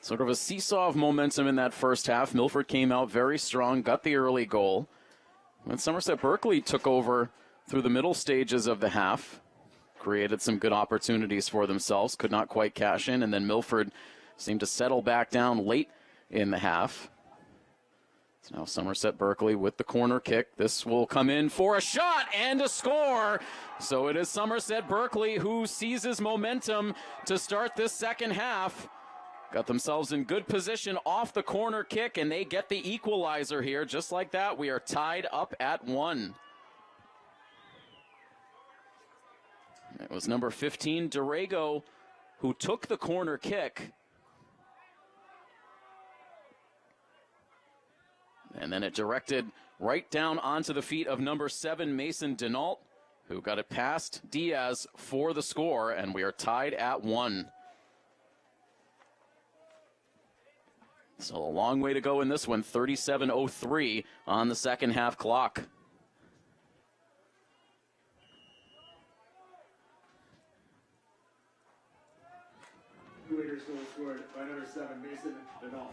Sort of a seesaw of momentum in that first half. Milford came out very strong, got the early goal. When Somerset Berkeley took over through the middle stages of the half, created some good opportunities for themselves, could not quite cash in, and then Milford seemed to settle back down late in the half. So now Somerset Berkeley with the corner kick. This will come in for a shot and a score. So it is Somerset Berkeley who seizes momentum to start this second half. Got themselves in good position off the corner kick, and they get the equalizer here. Just like that, we are tied up at 1. It was number 15, Dorego, who took the corner kick. And then it directed right down onto the feet of number 7, Mason Denault, who got it past Diaz for the score, and we are tied at 1. So a long way to go in this one, 37:03 on the second half clock. Two-leader goal scored by number 7, Mason Denault.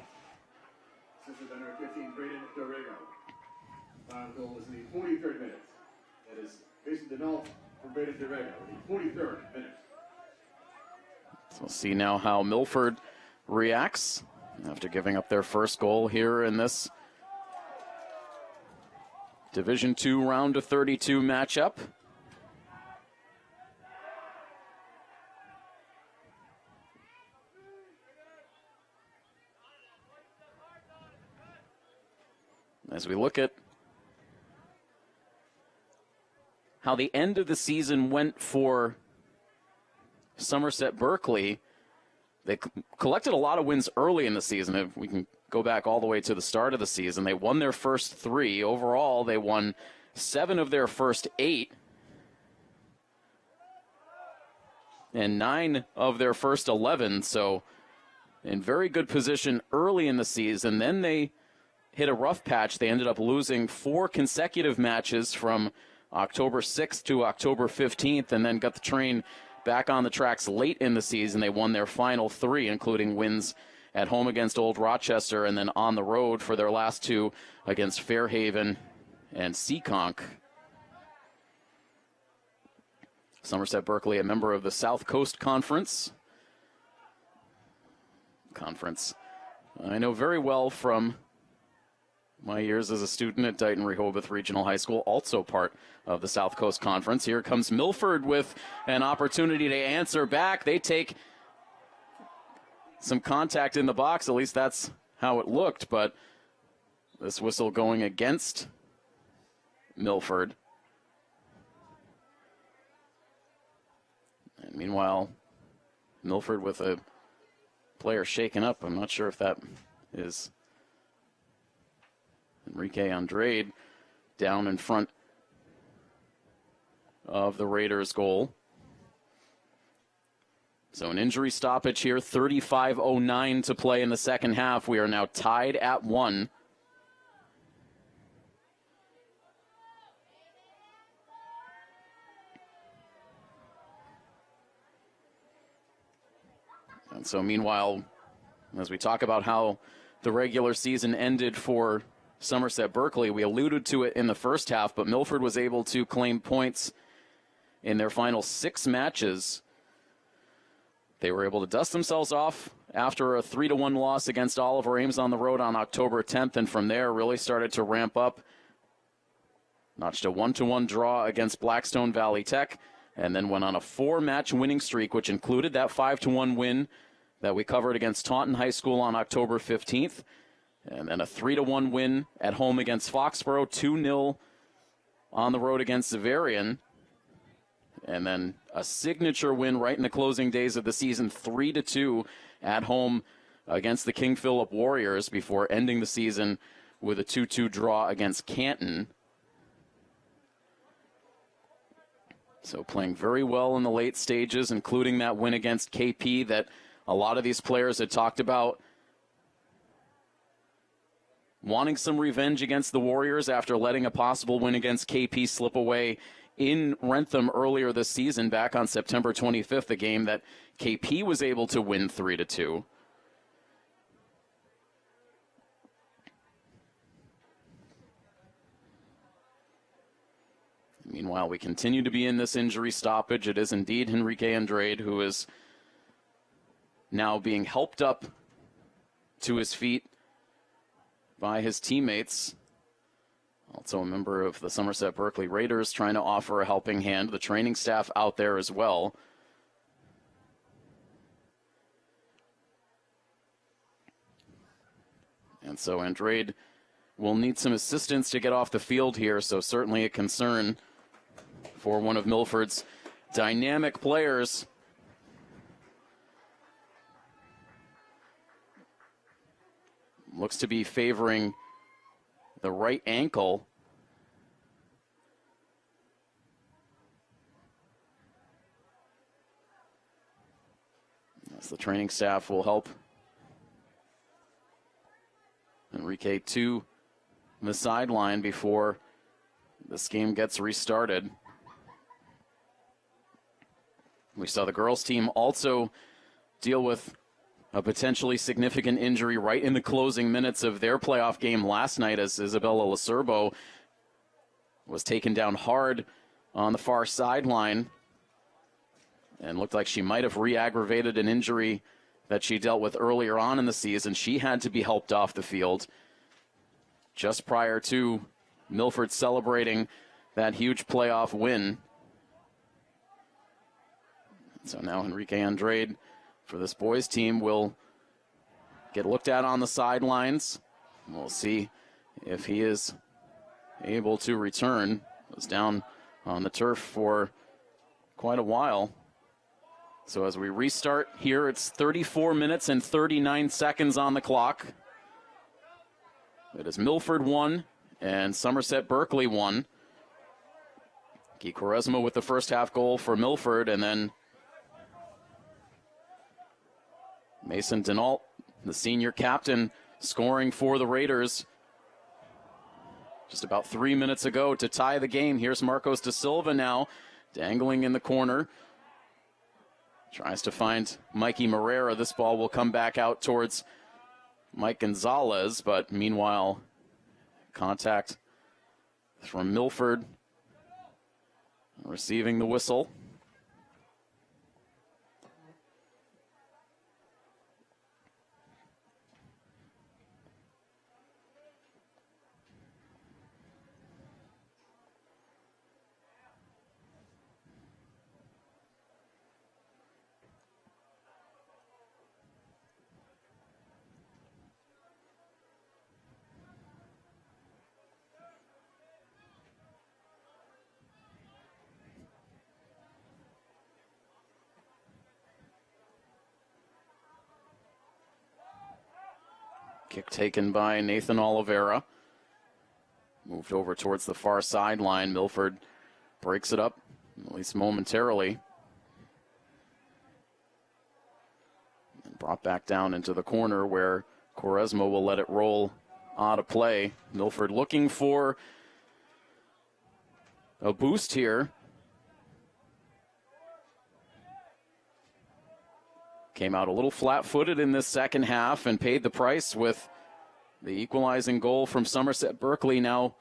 Assisted by number 15, Braden Dorego. Final goal was in the 43rd minute. That is Mason Denault from Braden Dorego, the 43rd minute. So we'll see now how Milford reacts after giving up their first goal here in this Division II round of 32 matchup. As we look at how the end of the season went for Somerset Berkeley, they collected a lot of wins early in the season. If we can go back all the way to the start of the season, they won their first 3. Overall, they won 7 of their first 8. and 9 of their first 11, so in very good position early in the season. Then they hit a rough patch. They ended up losing 4 consecutive matches from October 6th to October 15th, and then got the train back on the tracks late in the season. They won their final 3, including wins at home against Old Rochester and then on the road for their last 2 against Fairhaven and Seekonk. Somerset Berkeley, a member of the South Coast Conference. I know very well from my years as a student at Dighton Rehoboth Regional High School, also part of the South Coast Conference. Here comes Milford with an opportunity to answer back. They take some contact in the box, at least that's how it looked, but this whistle going against Milford. And meanwhile, Milford with a player shaken up. I'm not sure if that is Enrique Andrade down in front of the Raiders' goal. So an injury stoppage here, 35:09 to play in the second half. We are now tied at 1. And so meanwhile, as we talk about how the regular season ended for Somerset Berkeley, we alluded to it in the first half, but Milford was able to claim points in their final 6 matches. They were able to dust themselves off after a 3-1 loss against Oliver Ames on the road on October 10th, and from there really started to ramp up. Notched a 1-1 draw against Blackstone Valley Tech, and then went on a 4-match winning streak, which included that 5-1 win that we covered against Taunton High School on October 15th, and then a 3-1 win at home against Foxborough, 2-0 on the road against Xaverian, and then a signature win right in the closing days of the season, 3-2 at home against the King Philip Warriors before ending the season with a 2-2 draw against Canton. So playing very well in the late stages, including that win against KP that a lot of these players had talked about wanting some revenge against the Warriors after letting a possible win against KP slip away in Wrentham earlier this season, back on September 25th, a game that KP was able to win 3-2. Meanwhile, we continue to be in this injury stoppage. It is indeed Enrique Andrade who is now being helped up to his feet by his teammates. Also a member of the Somerset Berkeley Raiders trying to offer a helping hand. The training staff out there as well. And so Andrade will need some assistance to get off the field here, so certainly a concern for one of Milford's dynamic players. Looks to be favoring the right ankle. As the training staff will help Enrique to the sideline before this game gets restarted. We saw the girls team also deal with a potentially significant injury right in the closing minutes of their playoff game last night, as Isabella Lacerbo was taken down hard on the far sideline and looked like she might have re-aggravated an injury that she dealt with earlier on in the season. She had to be helped off the field just prior to Milford celebrating that huge playoff win. So now Enrique Andrade for this boys team will get looked at on the sidelines. We'll see if he is able to return. Was down on the turf for quite a while. So as we restart here, it's 34 minutes and 39 seconds on the clock. It is Milford 1 and Somerset Berkeley 1. Guy Quaresma with the first half goal for Milford, and then Mason Denault, the senior captain, scoring for the Raiders just about 3 minutes ago to tie the game. Here's Marcos da Silva now, dangling in the corner. Tries to find Mikey Marrera. This ball will come back out towards Mike Gonzalez, but meanwhile, contact from Milford, receiving the whistle. Kick taken by Nathan Oliveira. Moved over towards the far sideline. Milford breaks it up, at least momentarily. And brought back down into the corner where Quaresma will let it roll out of play. Milford looking for a boost here. Came out a little flat-footed in this second half and paid the price with the equalizing goal from Somerset Berkeley, now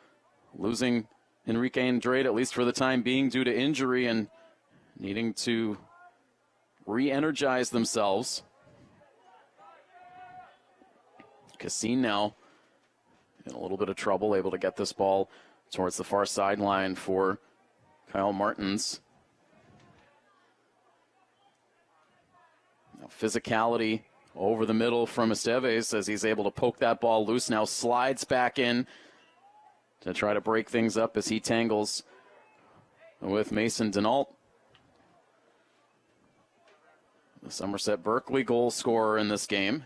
losing Enrique Andrade, at least for the time being, due to injury and needing to re-energize themselves. Cassine now in a little bit of trouble, able to get this ball towards the far sideline for Kyle Martins. Now physicality over the middle from Esteves as he's able to poke that ball loose. Now slides back in to try to break things up as he tangles with Mason Denault, the Somerset Berkeley goal scorer in this game.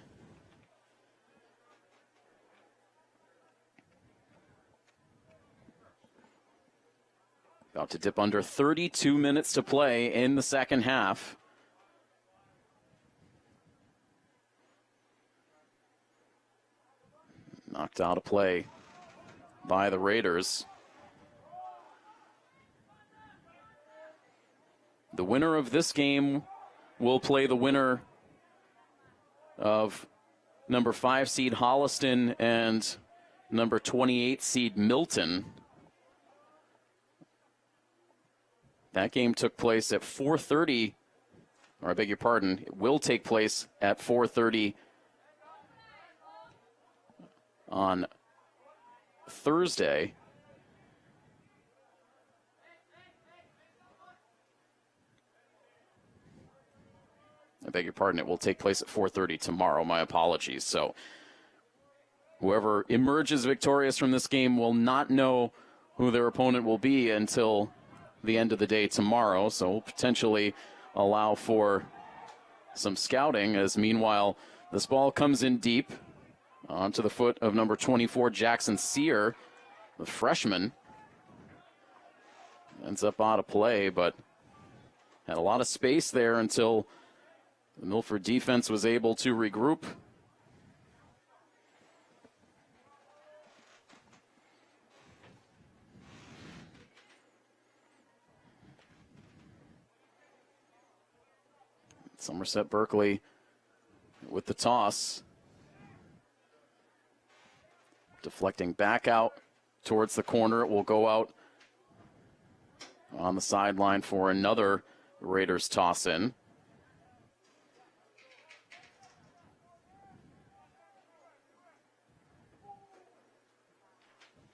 About to dip under 32 minutes to play in the second half. Knocked out of play by the Raiders. The winner of this game will play the winner of number 5 seed Holliston and number 28 seed Milton. That game took place at 4:30, or I beg your pardon, it will take place at 4:30 on Thursday. I beg your pardon, it will take place at 4:30 tomorrow. My apologies. So whoever emerges victorious from this game will not know who their opponent will be until the end of the day tomorrow. So we'll potentially allow for some scouting as meanwhile this ball comes in deep onto the foot of number 24, Jackson Sear, the freshman. Ends up out of play, but had a lot of space there until the Milford defense was able to regroup. Somerset Berkeley with the toss. Deflecting back out towards the corner. It will go out on the sideline for another Raiders toss in.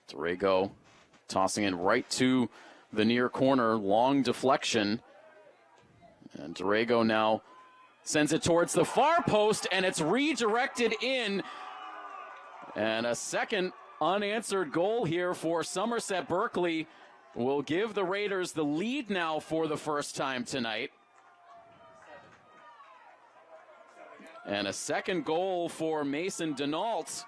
Dorrego tossing in right to the near corner. Long deflection. And Dorrego now sends it towards the far post, and it's redirected in. And a second unanswered goal here for Somerset Berkeley will give the Raiders the lead now for the first time tonight. And a second goal for Mason Denault.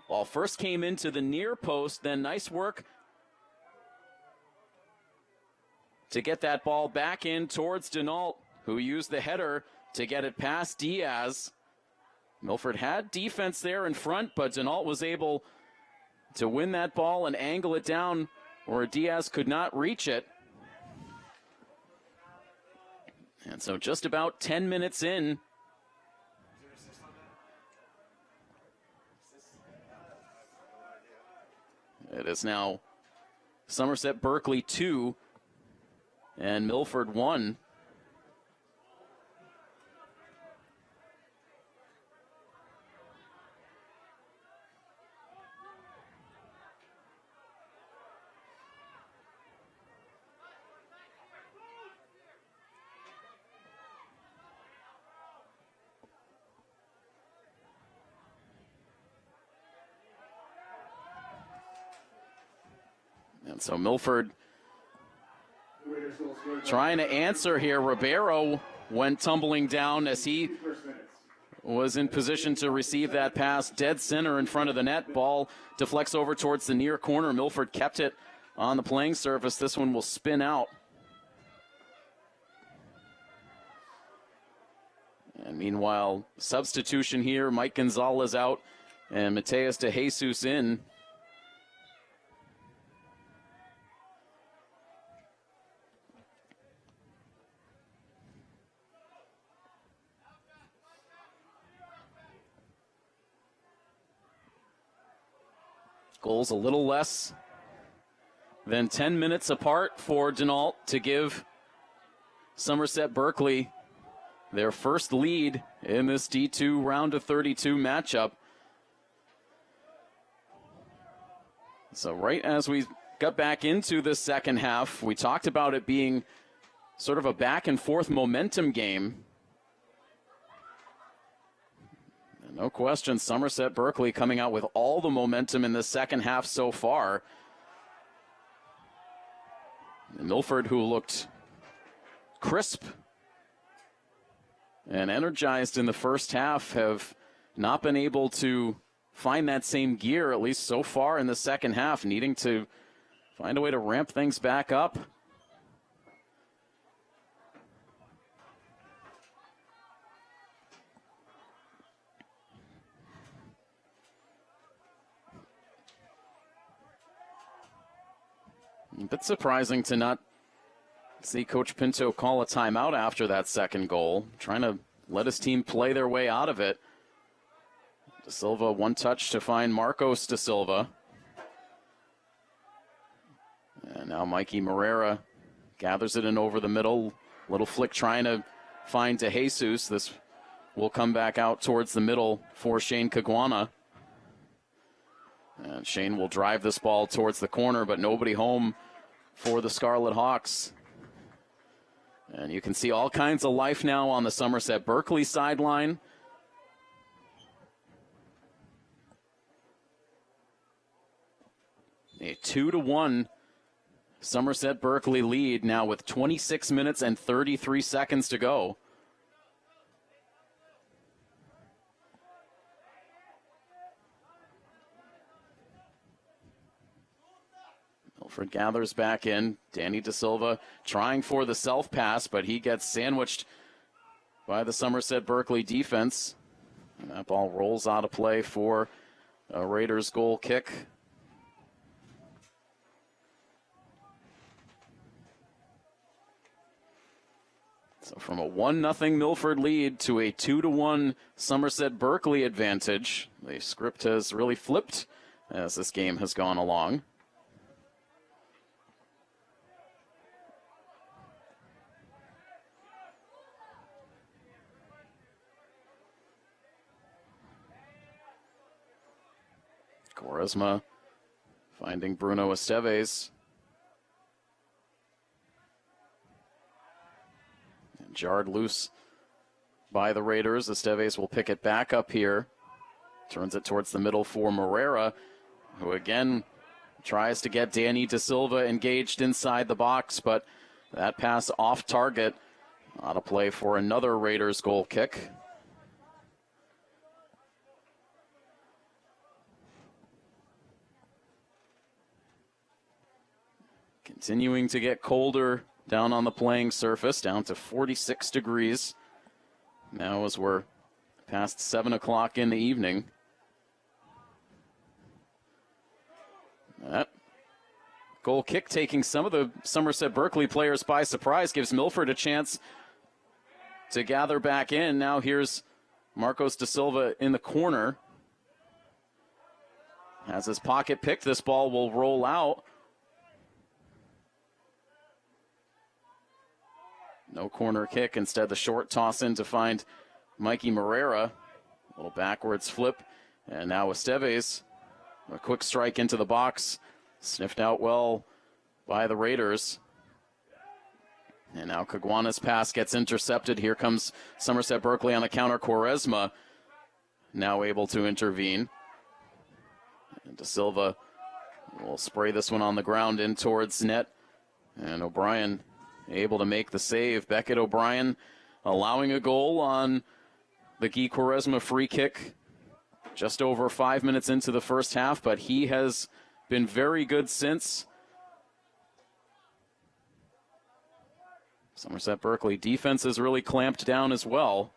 Ball first came into the near post, then nice work to get that ball back in towards Denault. who used the header to get it past Diaz. Milford had defense there in front, but Denault was able to win that ball and angle it down where Diaz could not reach it. And so just about 10 minutes in, it is now Somerset Berkeley 2 and Milford 1. And so Milford trying to answer here. Ribeiro went tumbling down as he was in position to receive that pass. Dead center in front of the net. Ball deflects over towards the near corner. Milford kept it on the playing surface. This one will spin out. And meanwhile, substitution here. Mike Gonzalez out and Mateus de Jesus in. Goals a little less than 10 minutes apart for Denault to give Somerset Berkeley their first lead in this D2 round of 32 matchup. So right as we got back into the second half, we talked about it being sort of a back and forth momentum game. No question, Somerset Berkeley coming out with all the momentum in the second half so far. Milford, who looked crisp and energized in the first half, have not been able to find that same gear, at least so far in the second half, needing to find a way to ramp things back up. A bit surprising to not see Coach Pinto call a timeout after that second goal, trying to let his team play their way out of it. De Silva, one touch to find Marcos De Silva. And now Mikey Moreira gathers it in over the middle. Little flick trying to find De Jesus. This will come back out towards the middle for Shane Caguana. And Shane will drive this ball towards the corner, but nobody home for the Scarlet Hawks. And you can see all kinds of life now on the Somerset Berkeley sideline. A 2-1 Somerset Berkeley lead now with 26 minutes and 33 seconds to go. Milford gathers back in. Danny De Silva trying for the self-pass, but he gets sandwiched by the Somerset Berkeley defense. And that ball rolls out of play for a Raiders goal kick. So from a 1-0 Milford lead to a 2-1 Somerset Berkeley advantage. The script has really flipped as this game has gone along. Quaresma finding Bruno Esteves. And jarred loose by the Raiders. Esteves will pick it back up here. Turns it towards the middle for Moreira, who again tries to get Danny De Silva engaged inside the box, but that pass off target. Out of play for another Raiders goal kick. Continuing to get colder down on the playing surface, down to 46 degrees. Now as we're past 7 o'clock in the evening. That goal kick taking some of the Somerset Berkeley players by surprise, gives Milford a chance to gather back in. Now here's Marcos da Silva in the corner. Has his pocket picked. This ball will roll out. No corner kick. Instead, the short toss in to find Mikey Morera. A little backwards flip. And now Esteves, a quick strike into the box. Sniffed out well by the Raiders. And now Caguana's pass gets intercepted. Here comes Somerset Berkeley on the counter. Quaresma now able to intervene. And Da Silva will spray this one on the ground in towards net. And O'Brien able to make the save. Beckett O'Brien allowing a goal on the Guy Quaresma free kick just over 5 minutes into the first half, but he has been very good since. Somerset Berkeley defense has really clamped down as well.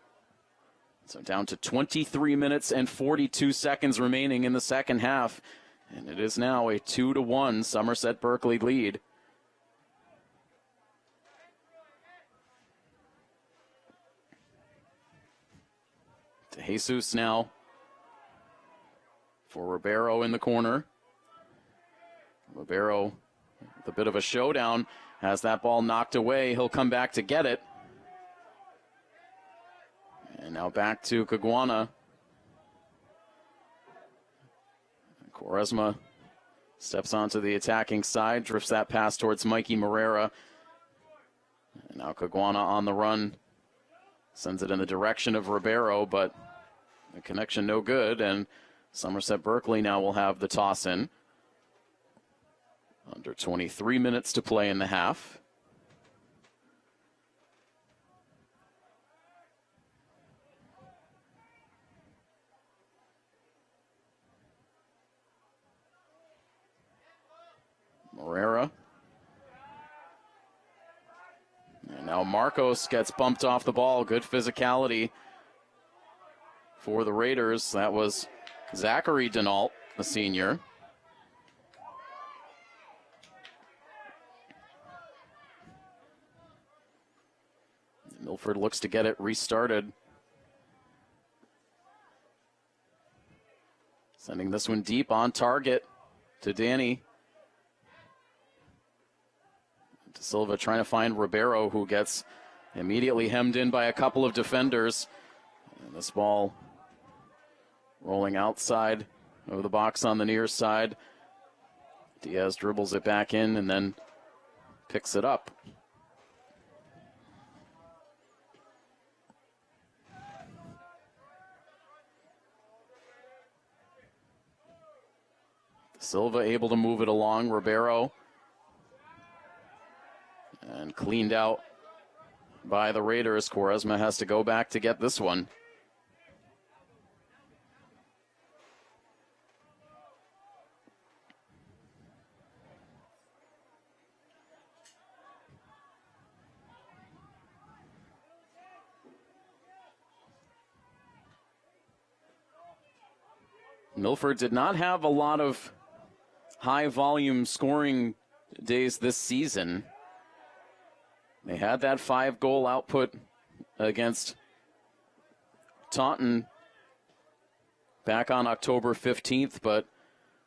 So down to 23 minutes and 42 seconds remaining in the second half. And it is now a 2-1 Somerset Berkeley lead. To Jesus now for Ribeiro in the corner. Ribeiro with a bit of a showdown. Has that ball knocked away. He'll come back to get it. And now back to Caguana. Quaresma steps onto the attacking side, drifts that pass towards Mikey Morera. And now Caguana on the run. Sends it in the direction of Ribeiro, but the connection no good. And Somerset Berkeley now will have the toss in. Under 23 minutes to play in the half. Morera. And now Marcos gets bumped off the ball. Good physicality for the Raiders. That was Zachary Denault, the senior. Milford looks to get it restarted. Sending this one deep on target to Danny. Da Silva trying to find Ribeiro, who gets immediately hemmed in by a couple of defenders. And this ball rolling outside of the box on the near side. Diaz dribbles it back in and then picks it up. Silva able to move it along. Ribeiro. And cleaned out by the Raiders. Quaresma has to go back to get this one. Milford did not have a lot of high-volume scoring days this season. They had that 5-goal output against Taunton back on October 15th, but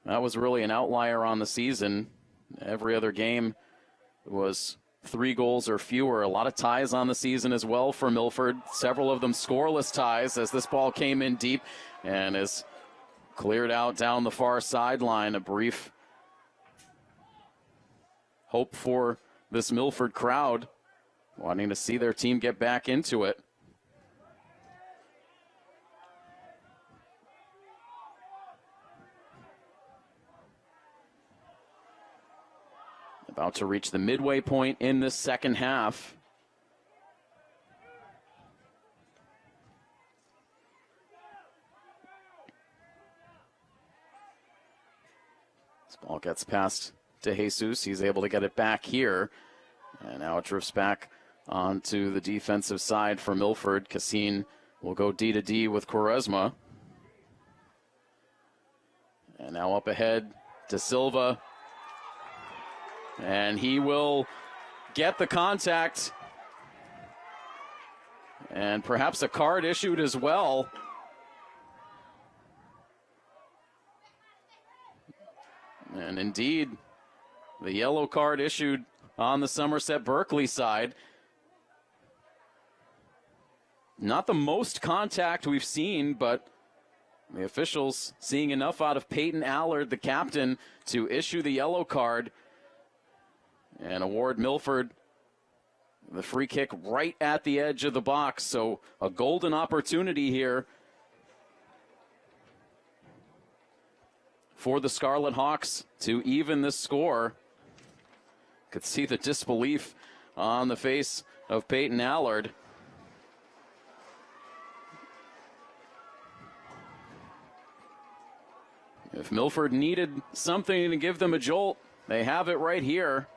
that was really an outlier on the season. Every other game was 3 goals or fewer. A lot of ties on the season as well for Milford. Several of them scoreless ties as this ball came in deep and is cleared out down the far sideline. A brief hope for this Milford crowd, wanting to see their team get back into it. About to reach the midway point in this second half. This ball gets past to Jesus. He's able to get it back here. And now it drifts back onto the defensive side for Milford. Cassine will go D to D with Quaresma. And now up ahead to Silva. And he will get the contact. And perhaps a card issued as well. And indeed, the yellow card issued on the Somerset Berkeley side. Not the most contact we've seen, but the officials seeing enough out of Peyton Allard, the captain, to issue the yellow card and award Milford the free kick right at the edge of the box. So a golden opportunity here for the Scarlet Hawks to even this score. Could see the disbelief on the face of Peyton Allard. If Milford needed something to give them a jolt, they have it right here.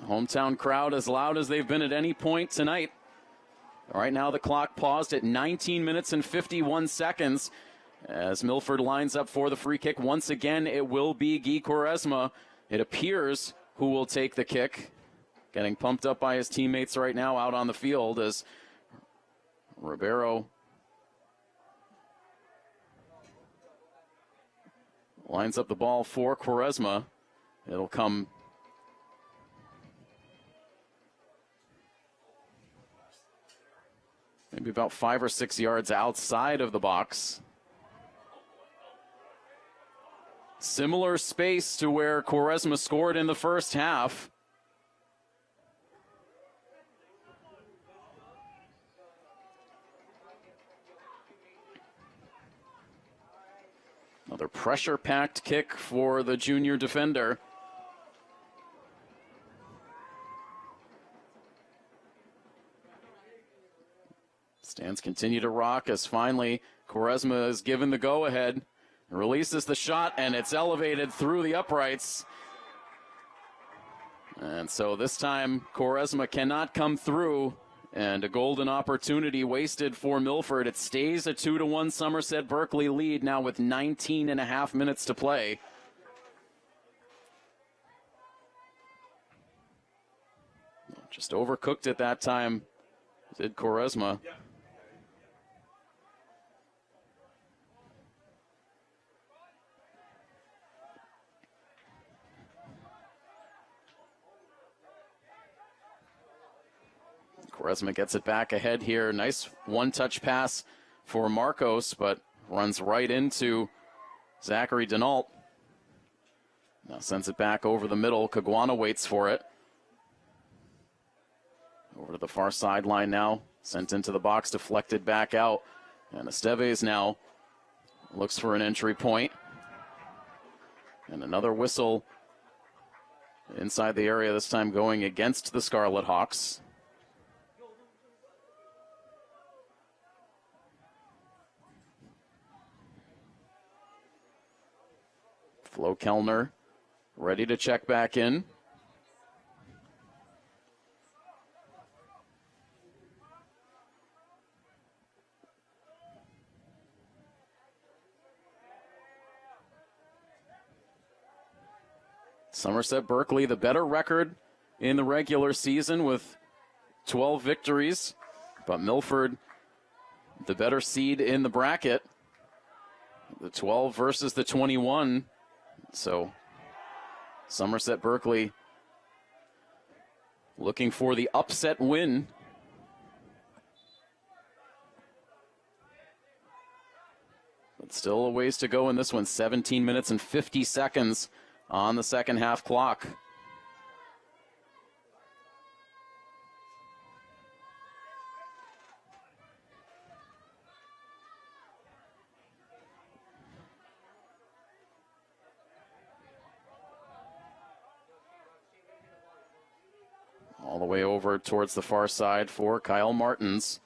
The hometown crowd as loud as they've been at any point tonight. Right now the clock paused at 19 minutes and 51 seconds as Milford lines up for the free kick. Once again, it will be Guy Quaresma, it appears, who will take the kick. Getting pumped up by his teammates right now out on the field as Ribeiro lines up the ball for Quaresma. It'll come maybe about 5 or 6 yards outside of the box. Similar space to where Quaresma scored in the first half. Another pressure-packed kick for the junior defender. Stands continue to rock as finally Quaresma is given the go-ahead. Releases the shot, and it's elevated through the uprights. And so this time, Quaresma cannot come through, and a golden opportunity wasted for Milford. It stays a 2-1 Somerset Berkeley lead now with 19 and a half minutes to play. Just overcooked at that time, did Quaresma. Yeah. Quaresma gets it back ahead here. Nice one-touch pass for Marcos, but runs right into Zachary Denault. Now sends it back over the middle. Caguana waits for it. Over to the far sideline now. Sent into the box, deflected back out. And Esteves now looks for an entry point. And another whistle inside the area, this time going against the Scarlet Hawks. Flo Kellner ready to check back in. Somerset Berkeley, the better record in the regular season with 12 victories, but Milford, the better seed in the bracket. The 12 versus the 21. So Somerset Berkeley looking for the upset win. But still a ways to go in this one. 17 minutes and 50 seconds on the second half clock. All the way over towards the far side for Kyle Martins.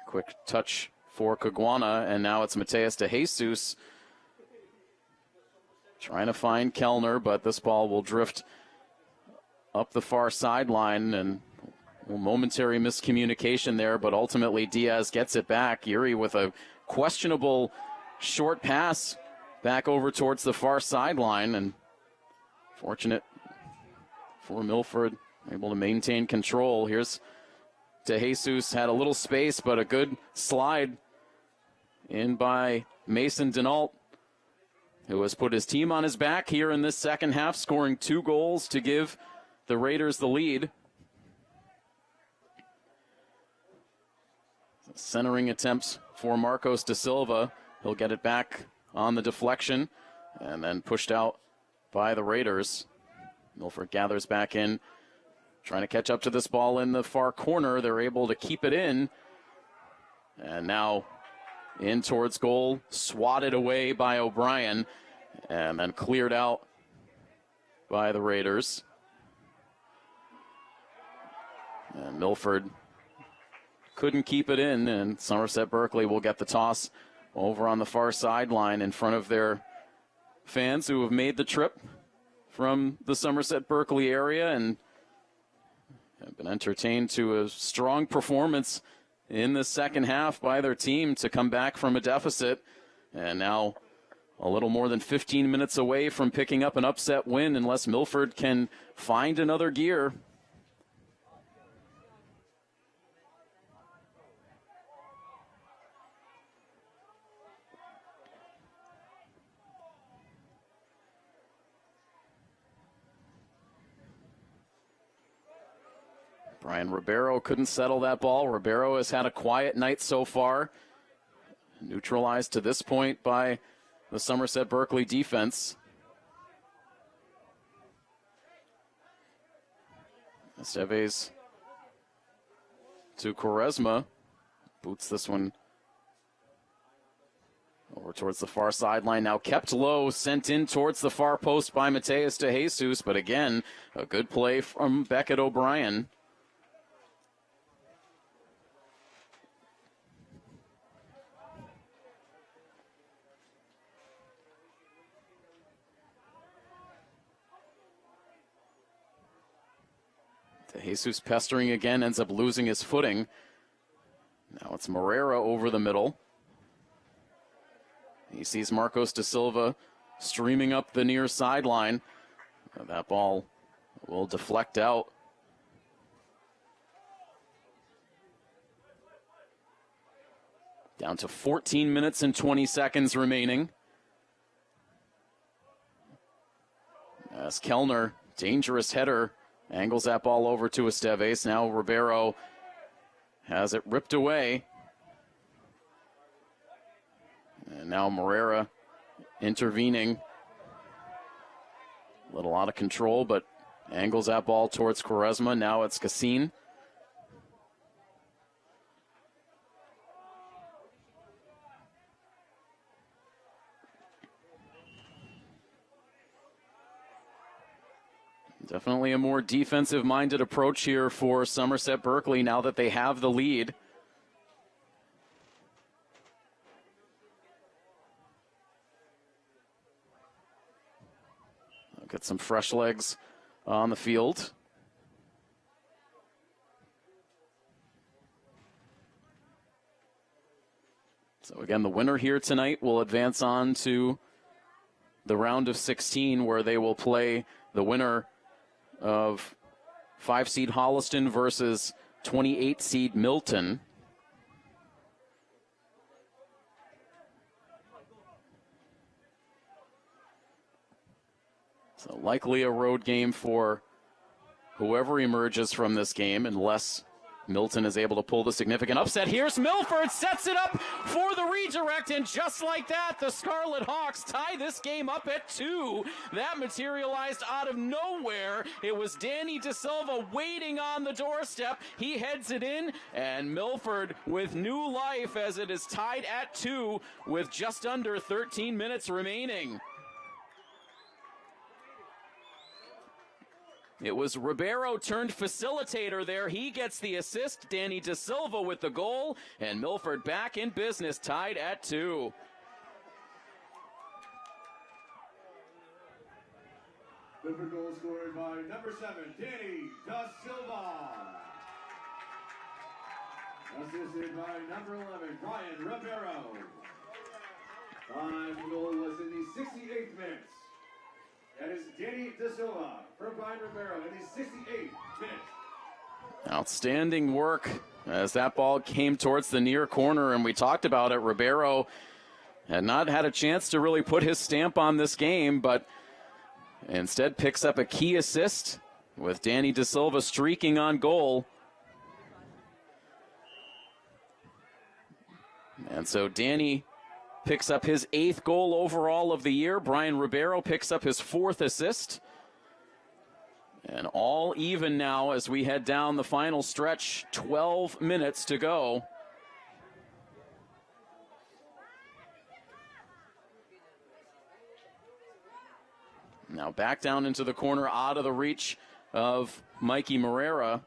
Quick touch for Caguana, and now it's Mateus de Jesus Trying to find Kellner, but this ball will drift up the far sideline, and a momentary miscommunication there, but ultimately Diaz gets it back. Erie with a questionable short pass back over towards the far sideline, and fortunate for Milford, able to maintain control. Here's DeJesus, had a little space, but a good slide in by Mason Denault, who has put his team on his back here in this second half, scoring 2 goals to give the Raiders the lead. Centering attempts for Marcos da Silva. He'll get it back on the deflection and then pushed out by the Raiders. Milford gathers back in, trying to catch up to this ball in the far corner. They're able to keep it in. And now in towards goal, swatted away by O'Brien, and then cleared out by the Raiders. And Milford couldn't keep it in, and Somerset Berkeley will get the toss over on the far sideline in front of their fans who have made the trip from the Somerset Berkeley area and have been entertained to a strong performance in the second half by their team to come back from a deficit, and now a little more than 15 minutes away from picking up an upset win unless Milford can find another gear. Brian Ribeiro couldn't settle that ball. Ribeiro has had a quiet night so far, neutralized to this point by the Somerset Berkeley defense. Esteves to Quaresma. Boots this one over towards the far sideline. Now kept low, sent in towards the far post by Mateus DeJesus. But again, a good play from Beckett O'Brien. DeJesus pestering again, ends up losing his footing. Now it's Moreira over the middle. He sees Marcos da Silva streaming up the near sideline. That ball will deflect out. Down to 14 minutes and 20 seconds remaining. As Kellner, dangerous header, angles that ball over to Esteves. Now Ribeiro has it ripped away. And now Moreira intervening. A little out of control, but angles that ball towards Quaresma. Now it's Cassine. Definitely a more defensive-minded approach here for Somerset Berkeley now that they have the lead. Get some fresh legs on the field. So again, the winner here tonight will advance on to the round of 16, where they will play the winner of 5-seed Holliston versus 28-seed Milton. So likely a road game for whoever emerges from this game, unless Milton is able to pull the significant upset. Here's Milford, sets it up for the redirect, and just like that, the Scarlet Hawks tie this game up at 2. That materialized out of nowhere. It was Danny Da Silva waiting on the doorstep. He heads it in, and Milford with new life as it is tied at 2 with just under 13 minutes remaining. It was Ribeiro turned facilitator there. He gets the assist. Danny Da Silva with the goal. And Milford back in business, tied at 2. Milford goal scored by number 7, Danny Da Silva. Assisted by number 11, Brian Ribeiro. Time goal was in the 68th minute. That is Danny Da Silva for Brian Ribeiro in the 68th minute. Outstanding work as that ball came towards the near corner, and we talked about it. Ribeiro had not had a chance to really put his stamp on this game, but instead picks up a key assist with Danny Da Silva streaking on goal. And so Danny picks up his 8th goal overall of the year. Brian Ribeiro picks up his 4th assist. And all even now as we head down the final stretch. 12 minutes to go. Now back down into the corner, out of the reach of Mikey Moreira.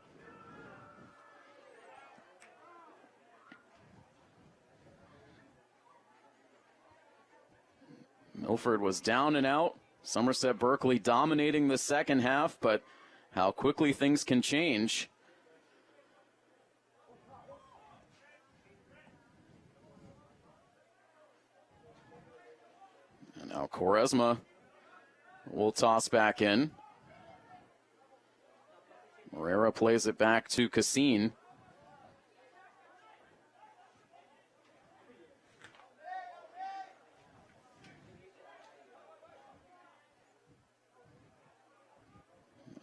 Milford was down and out. Somerset Berkeley dominating the second half, but how quickly things can change. And now Quaresma will toss back in. Moreira plays it back to Cassine.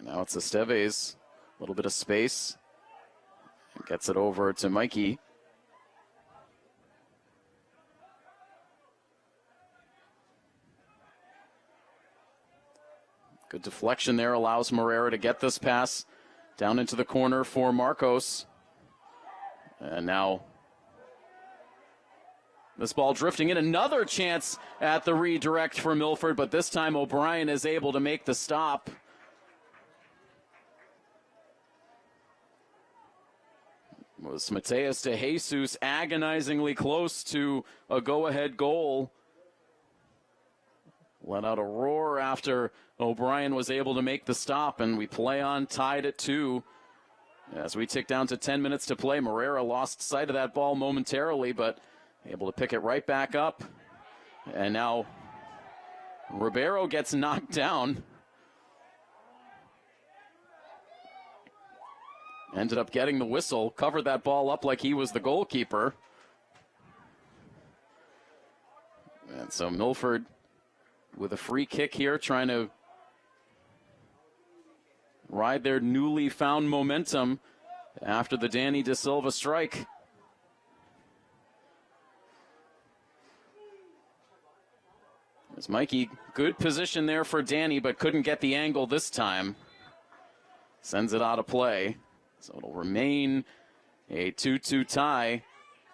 Now it's Esteves, a little bit of space, and gets it over to Mikey. Good deflection there, allows Moreira to get this pass down into the corner for Marcos. And now this ball drifting in, another chance at the redirect for Milford, but this time O'Brien is able to make the stop. Was Mateus de Jesus agonizingly close to a go-ahead goal. Let out a roar after O'Brien was able to make the stop, and we play on tied at 2. As we tick down to 10 minutes to play, Moreira lost sight of that ball momentarily, but able to pick it right back up. And now Ribeiro gets knocked down. Ended up getting the whistle, covered that ball up like he was the goalkeeper. And so Milford with a free kick here, trying to ride their newly found momentum after the Danny Da Silva strike. There's Mikey, good position there for Danny, but couldn't get the angle this time. Sends it out of play. So it'll remain a 2-2 tie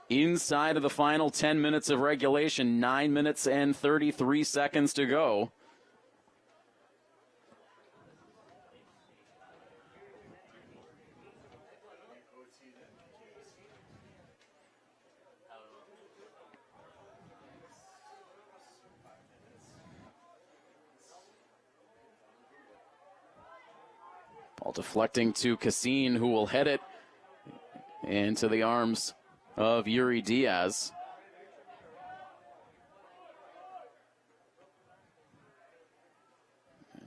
inside of the final 10 minutes of regulation. 9 minutes and 33 seconds to go. Ball deflecting to Cassine, who will head it into the arms of Yuri Diaz.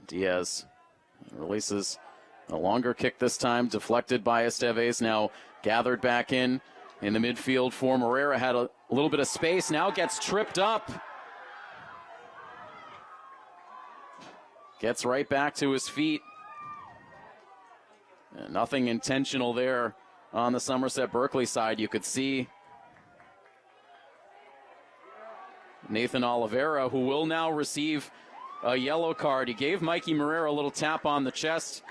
Diaz releases a longer kick this time, deflected by Esteves, now gathered back in the midfield for Moreira. Had a little bit of space, now gets tripped up. Gets right back to his feet. And nothing intentional there on the Somerset Berkeley side. You could see Nathan Oliveira, who will now receive a yellow card. He gave Mikey Moreira a little tap on the chest.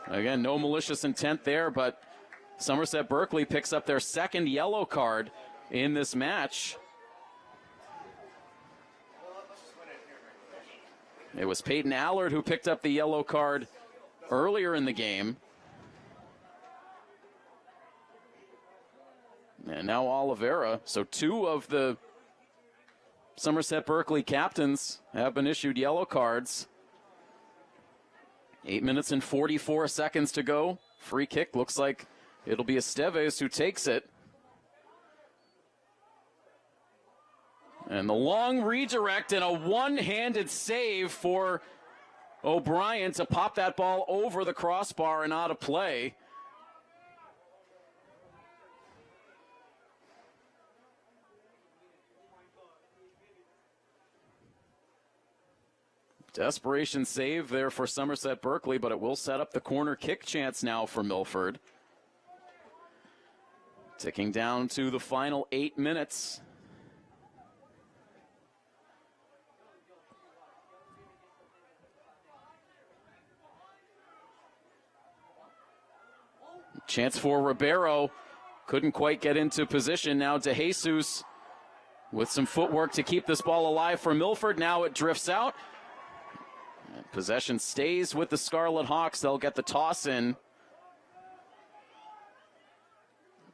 Again, no malicious intent there, but Somerset Berkeley picks up their second yellow card in this match. It was Peyton Allard who picked up the yellow card earlier in the game. And now Oliveira. So 2 of the Somerset Berkeley captains have been issued yellow cards. 8 minutes and 44 seconds to go. Free kick, looks like it'll be Esteves who takes it. And the long redirect and a one-handed save for O'Brien to pop that ball over the crossbar and out of play. Desperation save there for Somerset Berkeley, but it will set up the corner kick chance now for Milford. Ticking down to the final 8 minutes. Chance for Ribeiro. Couldn't quite get into position. Now De Jesus with some footwork to keep this ball alive for Milford. Now it drifts out. And possession stays with the Scarlet Hawks. They'll get the toss in.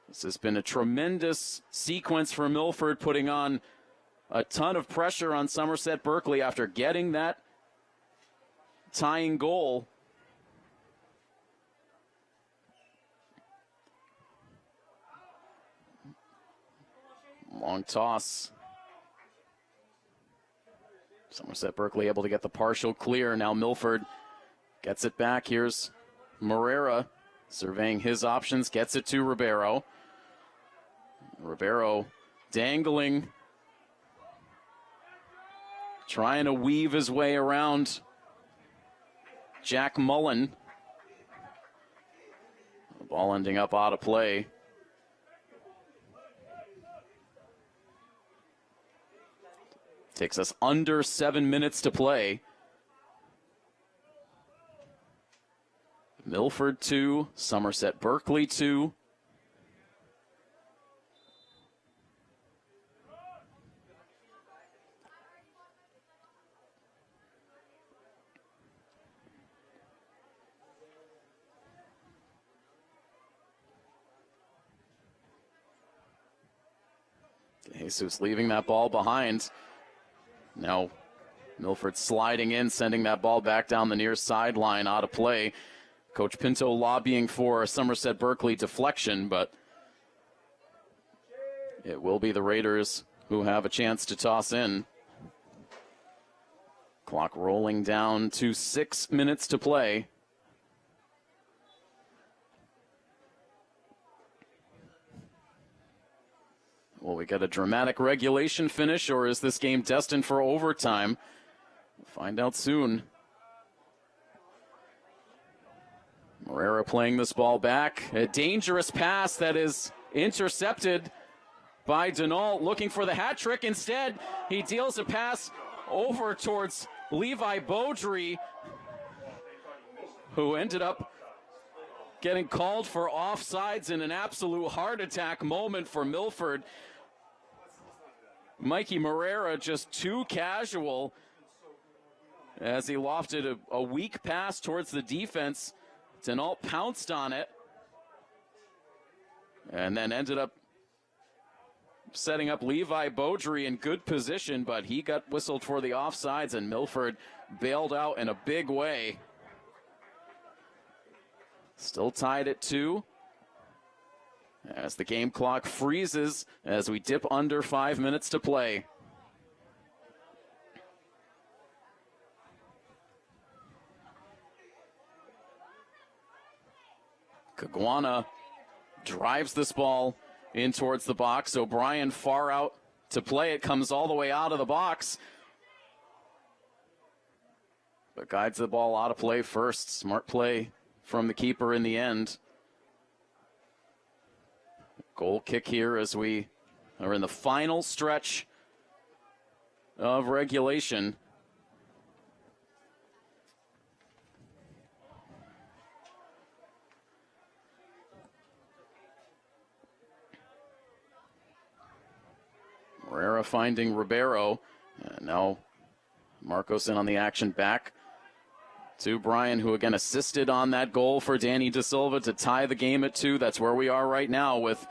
This has been a tremendous sequence for Milford, putting on a ton of pressure on Somerset Berkeley after getting that tying goal. Long toss. Somerset Berkeley able to get the partial clear. Now Milford gets it back. Here's Moreira surveying his options. Gets it to Ribeiro. Ribeiro dangling. Trying to weave his way around Jack Mullen. The ball ending up out of play. Takes us under 7 minutes to play. Milford 2, Somerset Berkeley 2. Jesus leaving that ball behind. Now Milford sliding in, sending that ball back down the near sideline, out of play. Coach Pinto lobbying for a Somerset Berkeley deflection, but it will be the Raiders who have a chance to toss in. Clock rolling down to 6 minutes to play. Will we get a dramatic regulation finish, or is this game destined for overtime? We'll find out soon. Moreira playing this ball back. A dangerous pass that is intercepted by Denault, looking for the hat trick. Instead, he deals a pass over towards Levi Beaudry, who ended up getting called for offsides in an absolute heart attack moment for Milford. Mikey Moreira just too casual as he lofted a weak pass towards the defense. Denault pounced on it and then ended up setting up Levi Beaudry in good position, but he got whistled for the offsides and Milford bailed out in a big way. Still tied at 2 as the game clock freezes as we dip under 5 minutes to play. Caguana drives this ball in towards the box. O'Brien far out to play it, comes all the way out of the box, but guides the ball out of play first. Smart play from the keeper in the end. Goal kick here as we are in the final stretch of regulation. Moreira finding Ribeiro. And now Marcos in on the action, back to Brian, who again assisted on that goal for Danny De Silva to tie the game at 2. That's where we are right now with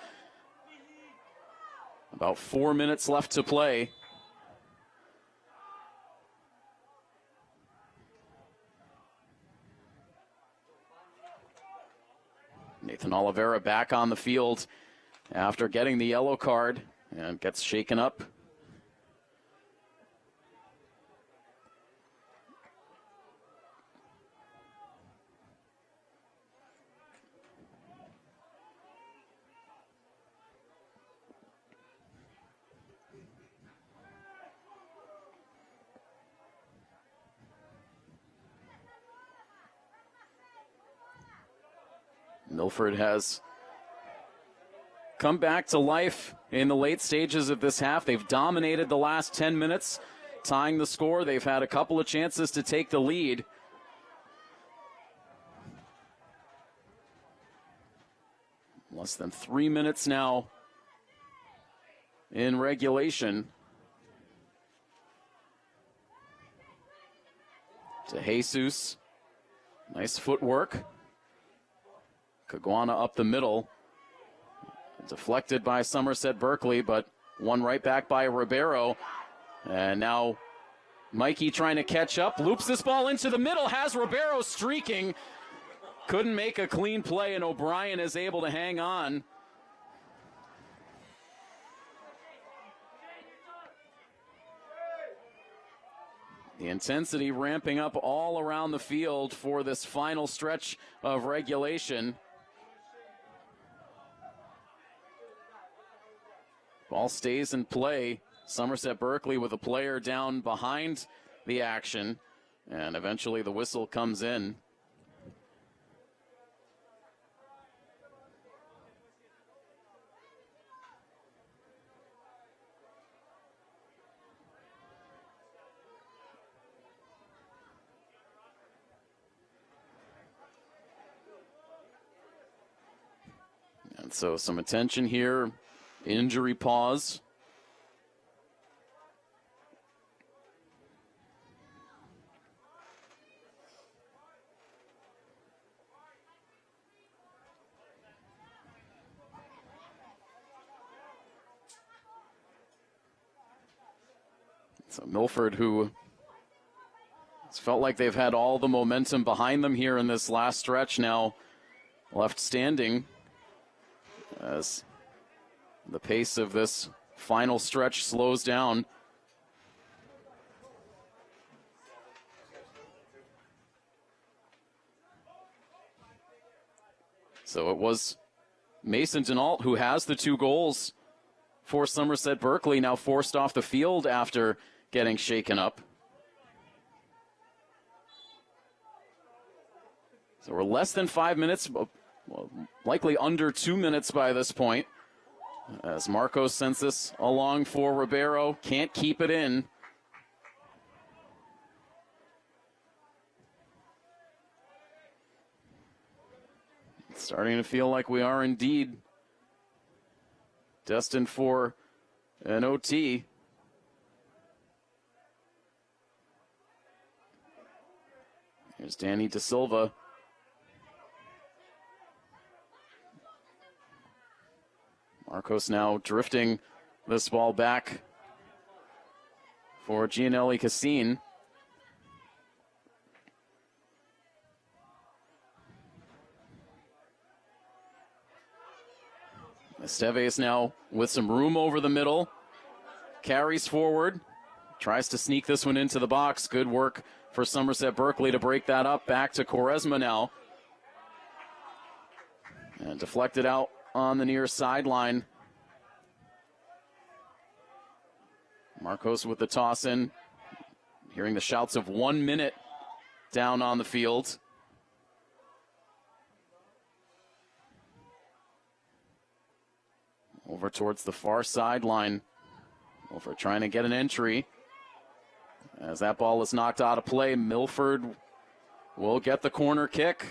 about 4 minutes left to play. Nathan Oliveira back on the field after getting the yellow card and gets shaken up. Milford has come back to life in the late stages of this half. They've dominated the last 10 minutes, tying the score. They've had a couple of chances to take the lead. Less than 3 minutes now in regulation. To Jesus. Nice footwork. Caguana up the middle. Deflected by Somerset Berkeley, but won right back by Ribeiro. And now Mikey trying to catch up. Loops this ball into the middle. Has Ribeiro streaking. Couldn't make a clean play, and O'Brien is able to hang on. The intensity ramping up all around the field for this final stretch of regulation. Ball stays in play. Somerset Berkeley with a player down behind the action. And eventually the whistle comes in. And so some attention here. Injury pause. So Milford, who it's felt like they've had all the momentum behind them here in this last stretch, now left standing as the pace of this final stretch slows down. So it was Mason Denault who has the 2 goals for Somerset Berkeley, now forced off the field after getting shaken up. So we're less than 5 minutes, well, likely under 2 minutes by this point. As Marcos sends this along for Ribeiro, can't keep it in. It's starting to feel like we are indeed destined for an OT. Here's Danny De Silva. Marcos now drifting this ball back for Gianelli Cassine. Esteves now with some room over the middle. Carries forward. Tries to sneak this one into the box. Good work for Somerset Berkeley to break that up. Back to Quaresma now. And deflected out on the near sideline. Marcos with the toss in. Hearing the shouts of 1 minute down on the field. Over towards the far sideline. Over trying to get an entry. As that ball is knocked out of play, Milford will get the corner kick.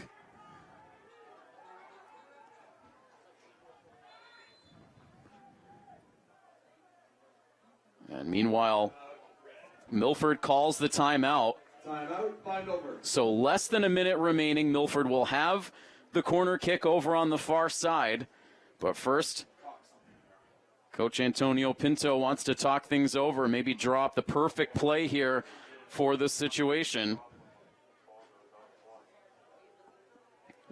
And meanwhile, Milford calls the timeout. So less than a minute remaining. Milford will have the corner kick over on the far side. But first, Coach Antonio Pinto wants to talk things over, maybe draw up the perfect play here for this situation.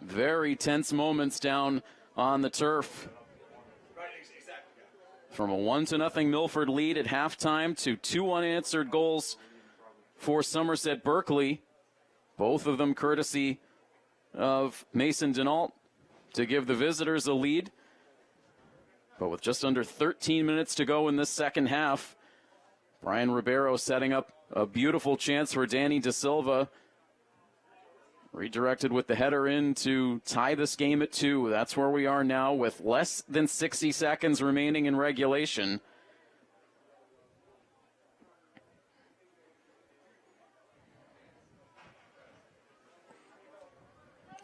very tense moments down on the turf. From a 1-0 Milford lead at halftime to 2 unanswered goals for Somerset Berkeley, both of them courtesy of Mason Denault to give the visitors a lead. But with just under 13 minutes to go in this second half, Brian Ribeiro setting up a beautiful chance for Danny De Silva. Redirected with the header in to tie this game at 2. That's where we are now with less than 60 seconds remaining in regulation.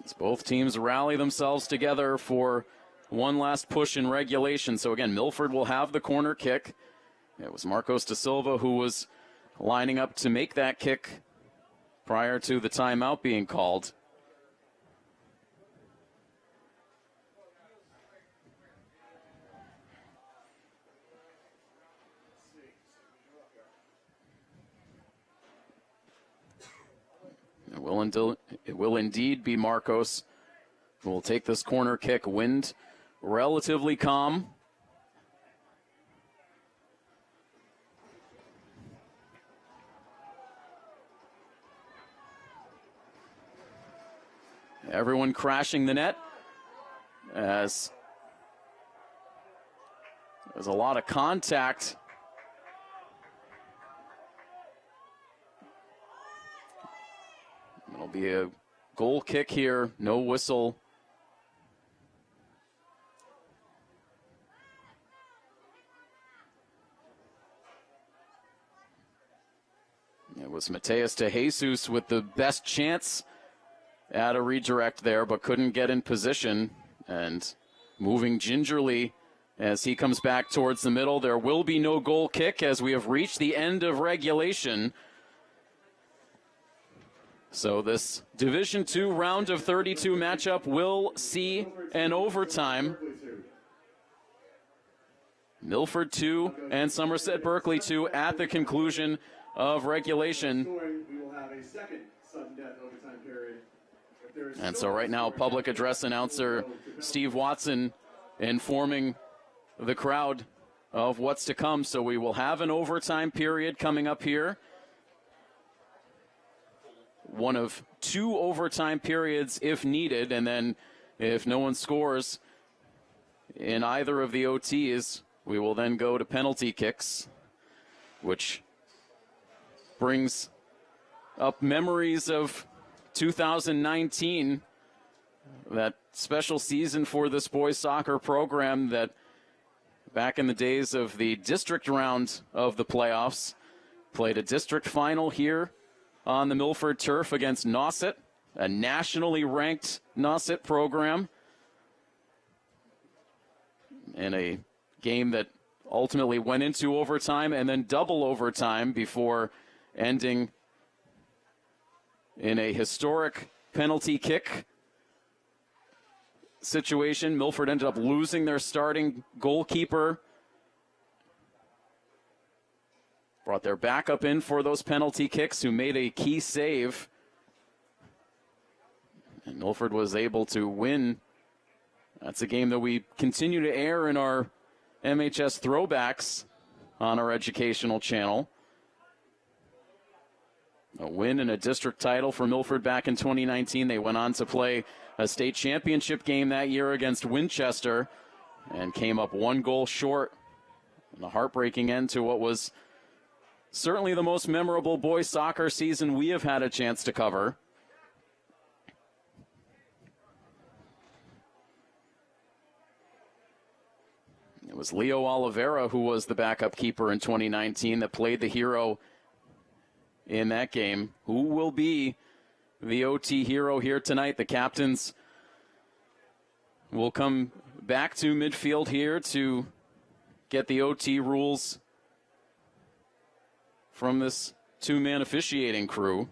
As both teams rally themselves together for one last push in regulation. So again, Milford will have the corner kick. It was Marcos De Silva who was lining up to make that kick prior to the timeout being called. It will indeed be Marcos who will take this corner kick. Wind relatively calm. Everyone crashing the net as there's a lot of contact. It'll be a goal kick here, no whistle. It was Mateus de Jesus with the best chance at a redirect there, but couldn't get in position. And moving gingerly as he comes back towards the middle. There will be no goal kick as we have reached the end of regulation. So this Division II round of 32 matchup will see an overtime. Milford 2 and Somerset Berkeley 2 at the conclusion of regulation. And so right now, public address announcer Steve Watson informing the crowd of what's to come. So we will have an overtime period coming up here. One of 2 overtime periods if needed, and then if no one scores in either of the OTs, we will then go to penalty kicks, which brings up memories of 2019, that special season for this boys soccer program that back in the days of the district round of the playoffs, played a district final here on the Milford turf against Nauset, a nationally ranked Nauset program, in a game that ultimately went into overtime and then double overtime before ending in a historic penalty kick situation. Milford ended up losing their starting goalkeeper, brought their backup in for those penalty kicks, who made a key save. And Milford was able to win. That's a game that we continue to air in our MHS throwbacks on our educational channel. A win and a district title for Milford back in 2019. They went on to play a state championship game that year against Winchester and came up 1 goal short. And a heartbreaking end to what was certainly the most memorable boys soccer season we have had a chance to cover. It was Leo Oliveira who was the backup keeper in 2019 that played the hero in that game. Who will be the OT hero here tonight? The captains will come back to midfield here to get the OT rules from this 2-man officiating crew.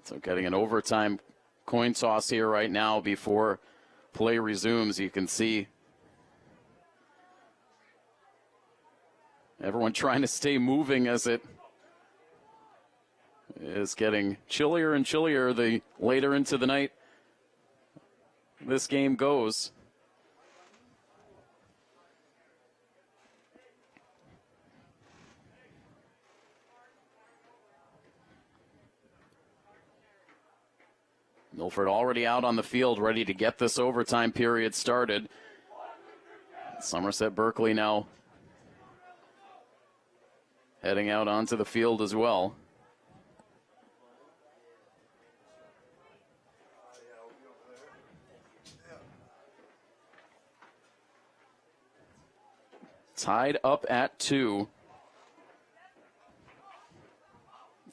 So getting an overtime coin toss here right now before play resumes. You can see everyone trying to stay moving as it is getting chillier and chillier the later into the night this game goes. Milford already out on the field, ready to get this overtime period started. Somerset Berkeley now heading out onto the field as well. Tied up at 2.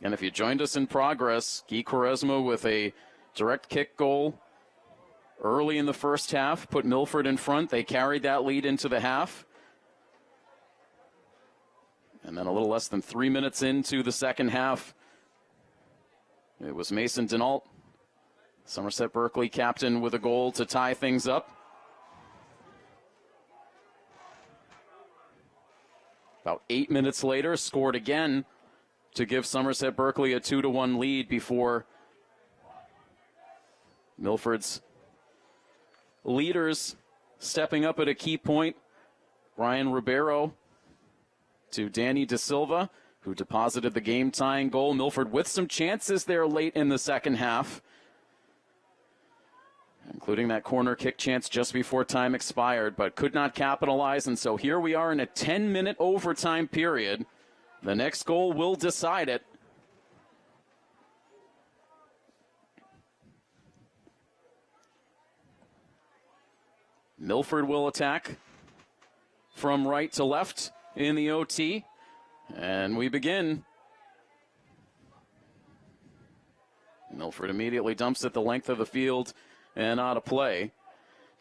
And if you joined us in progress, Guy Quaresma with a direct kick goal early in the first half, put Milford in front. They carried that lead into the half. And then a little less than 3 minutes into the second half, it was Mason Denault, Somerset Berkeley captain, with a goal to tie things up. About 8 minutes later, scored again to give Somerset Berkeley a 2-1 lead before Milford's leaders stepping up at a key point. Brian Ribeiro to Danny De Silva, who deposited the game-tying goal. Milford with some chances there late in the second half, including that corner kick chance just before time expired, but could not capitalize. And so here we are in a 10-minute overtime period. The next goal will decide it. Milford will attack from right to left in the OT. And we begin. Milford immediately dumps it the length of the field and out of play.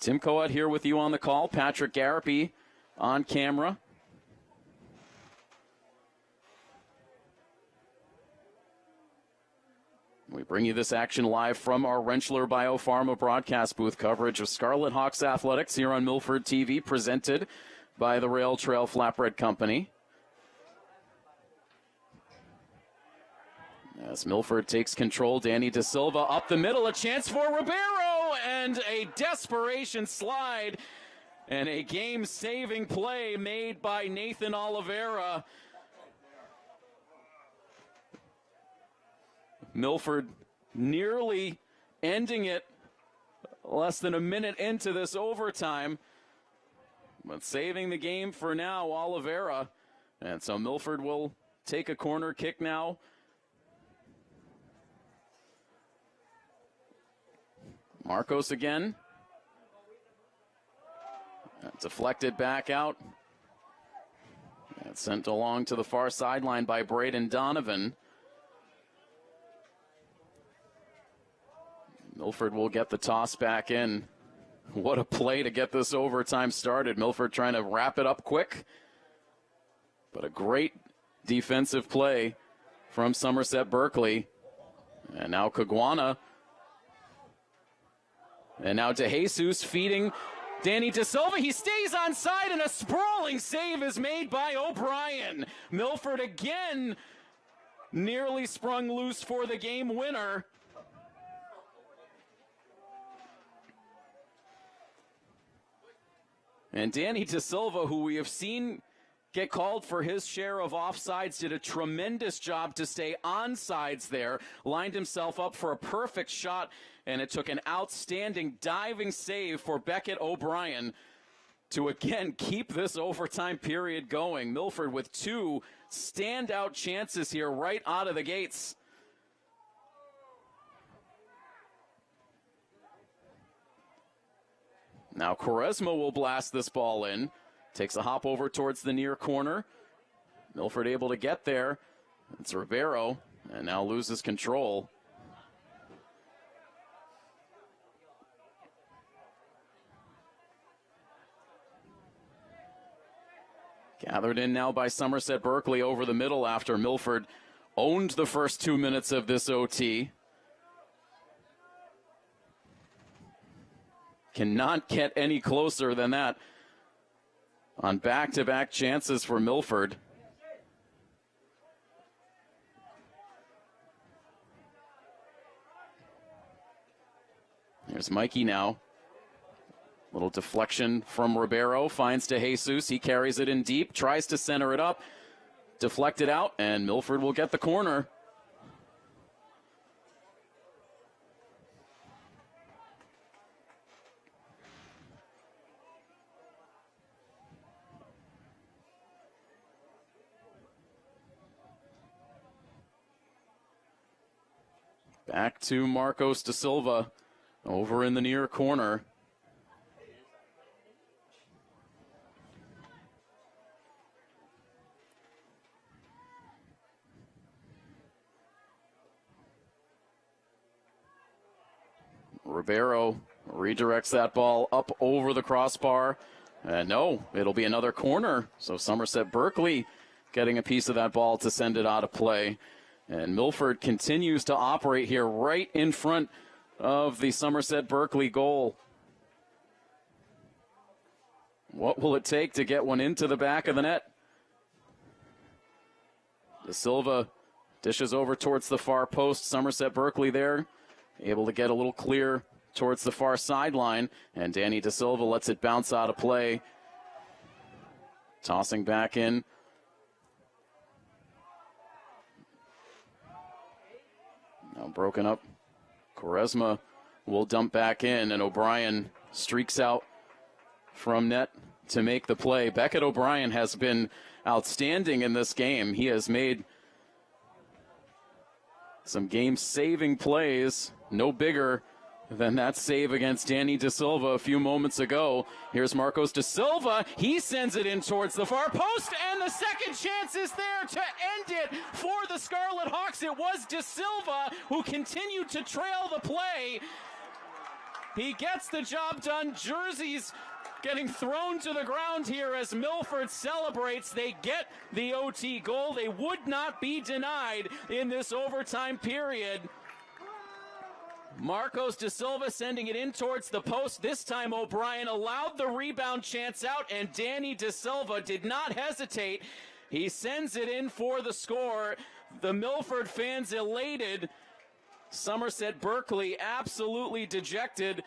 Tim Coat here with you on the call. Patrick Garapi on camera. We bring you this action live from our Rentschler Biopharma broadcast booth. Coverage of Scarlet Hawks athletics here on Milford TV, presented by the Rail Trail Flatbread Company. As Milford takes control, Danny De Silva up the middle, a chance for Ribeiro, and a desperation slide, and a game-saving play made by Nathan Oliveira. Milford nearly ending it less than a minute into this overtime, but saving the game for now, Oliveira. And so Milford will take a corner kick now. Marcos again. Deflected back out. And sent along to the far sideline by Braden Donovan. Milford will get the toss back in. What a play to get this overtime started. Milford trying to wrap it up quick. But a great defensive play from Somerset Berkeley. And now Caguana. And now DeJesus feeding Danny De Silva. He stays on side, and a sprawling save is made by O'Brien. Milford again nearly sprung loose for the game winner. And Danny De Silva, who we have seen get called for his share of offsides, did a tremendous job to stay onsides there, lined himself up for a perfect shot, and it took an outstanding diving save for Beckett O'Brien to again keep this overtime period going. Milford with two standout chances here right out of the gates. Now Quaresma will blast this ball in. Takes a hop over towards the near corner. Milford able to get there. It's Ribeiro, and now loses control. Gathered in now by Somerset Berkeley over the middle after Milford owned the first 2 minutes of this OT. cannot get any closer than that on back-to-back chances for Milford. Here's Mikey now. Little deflection from Ribeiro, finds to Jesus. He carries it in deep, tries to center it up, deflected out, and Milford will get the corner. Back to Marcos da Silva over in the near corner. Ribeiro redirects that ball up over the crossbar. And no, it'll be another corner. So Somerset Berkeley getting a piece of that ball to send it out of play. And Milford continues to operate here right in front of the Somerset Berkeley goal. What will it take to get one into the back of the net? Da Silva dishes over towards the far post. Somerset Berkeley there, able to get a little clear towards the far sideline. And Danny Da Silva lets it bounce out of play. Tossing back in. Now broken up. Quaresma will dump back in, and O'Brien streaks out from net to make the play. Beckett O'Brien has been outstanding in this game. He has made some game-saving plays, no bigger than that save against Danny Da Silva a few moments ago. Here's Marcos Da Silva. He sends it in towards the far post, and the second chance is there to end it for the Scarlet Hawks. It was Da Silva who continued to trail the play. He gets the job done. Jerseys getting thrown to the ground here as Milford celebrates. They get the OT goal. They would not be denied in this overtime period. Marcos Da Silva sending it in towards the post. This time O'Brien allowed the rebound chance out, and Danny Da Silva did not hesitate. He sends it in for the score. The Milford fans elated. Somerset Berkeley absolutely dejected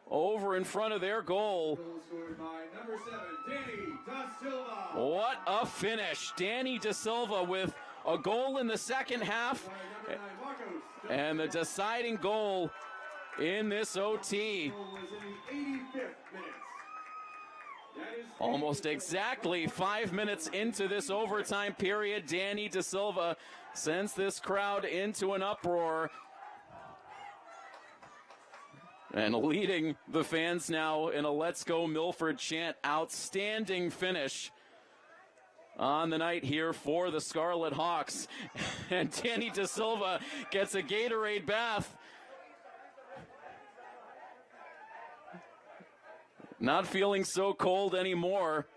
over in front of their goal. Scored by number 7, Danny Da Silva. What a finish. Danny Da Silva with a goal in the second half. And the deciding goal in this OT. Almost exactly 5 minutes into this overtime period, Danny Da Silva sends this crowd into an uproar and leading the fans now in a Let's Go Milford chant. Outstanding finish on the night here for the Scarlet Hawks. And Danny Da Silva gets a Gatorade bath. Not feeling so cold anymore,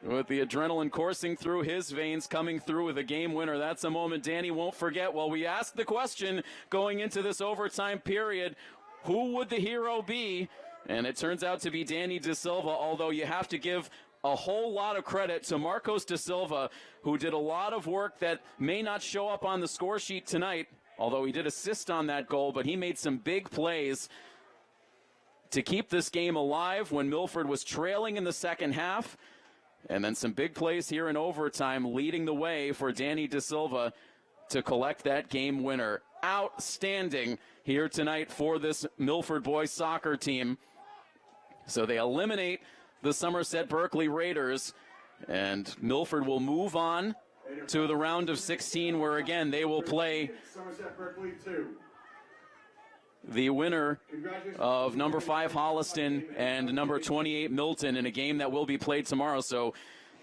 with the adrenaline coursing through his veins, coming through with a game winner. That's a moment Danny won't forget. Well, we asked the question going into this overtime period, who would the hero be? And it turns out to be Danny Da Silva, although you have to give a whole lot of credit to Marcos Da Silva, who did a lot of work that may not show up on the score sheet tonight, although he did assist on that goal, but he made some big plays to keep this game alive when Milford was trailing in the second half. And then some big plays here in overtime, leading the way for Danny Da Silva to collect that game winner. Outstanding here tonight for this Milford boys soccer team. So they eliminate the Somerset Berkeley Raiders, and Milford will move on to the round of 16, where again they will play Somerset Berkeley 2. The winner of number 5 Holliston and number 28 Milton in a game that will be played tomorrow. So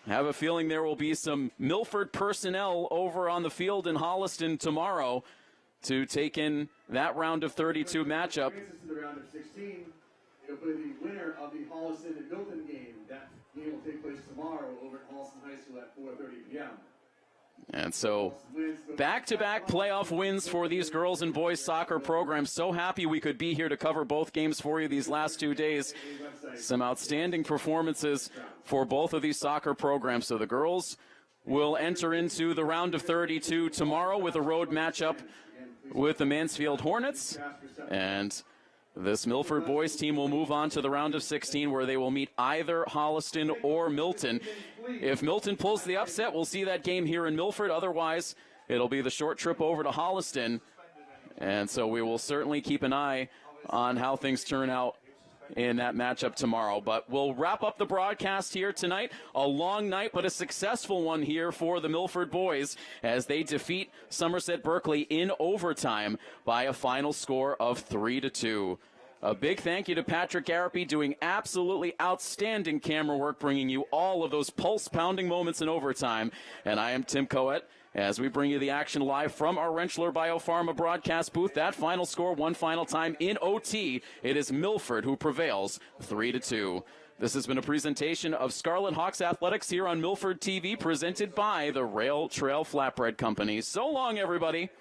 I have a feeling there will be some Milford personnel over on the field in Holliston tomorrow to take in that round of 32 matchup. The round of 16. They'll play the winner of the Holliston and Milton game. That game will take place tomorrow over at Holliston High School at 4:30 p.m. And so back-to-back playoff wins for these girls and boys soccer programs. So happy we could be here to cover both games for you these last 2 days. Some outstanding performances for both of these soccer programs. So the girls will enter into the round of 32 tomorrow with a road matchup with the Mansfield Hornets. And this Milford boys team will move on to the round of 16 where they will meet either Holliston or Milton. If Milton pulls the upset, we'll see that game here in Milford. Otherwise, it'll be the short trip over to Holliston. And so we will certainly keep an eye on how things turn out in that matchup tomorrow. But we'll wrap up the broadcast here tonight. A long night, but a successful one here for the Milford boys as they defeat Somerset Berkeley in overtime by a final score of 3-2. A big thank you to Patrick Garapi doing absolutely outstanding camera work, bringing you all of those pulse-pounding moments in overtime. And I am Tim Coet as we bring you the action live from our Rentschler Biopharma broadcast booth. That final score, one final time in OT. It is Milford who prevails 3-2. This has been a presentation of Scarlet Hawks Athletics here on Milford TV, presented by the Rail Trail Flatbread Company. So long, everybody.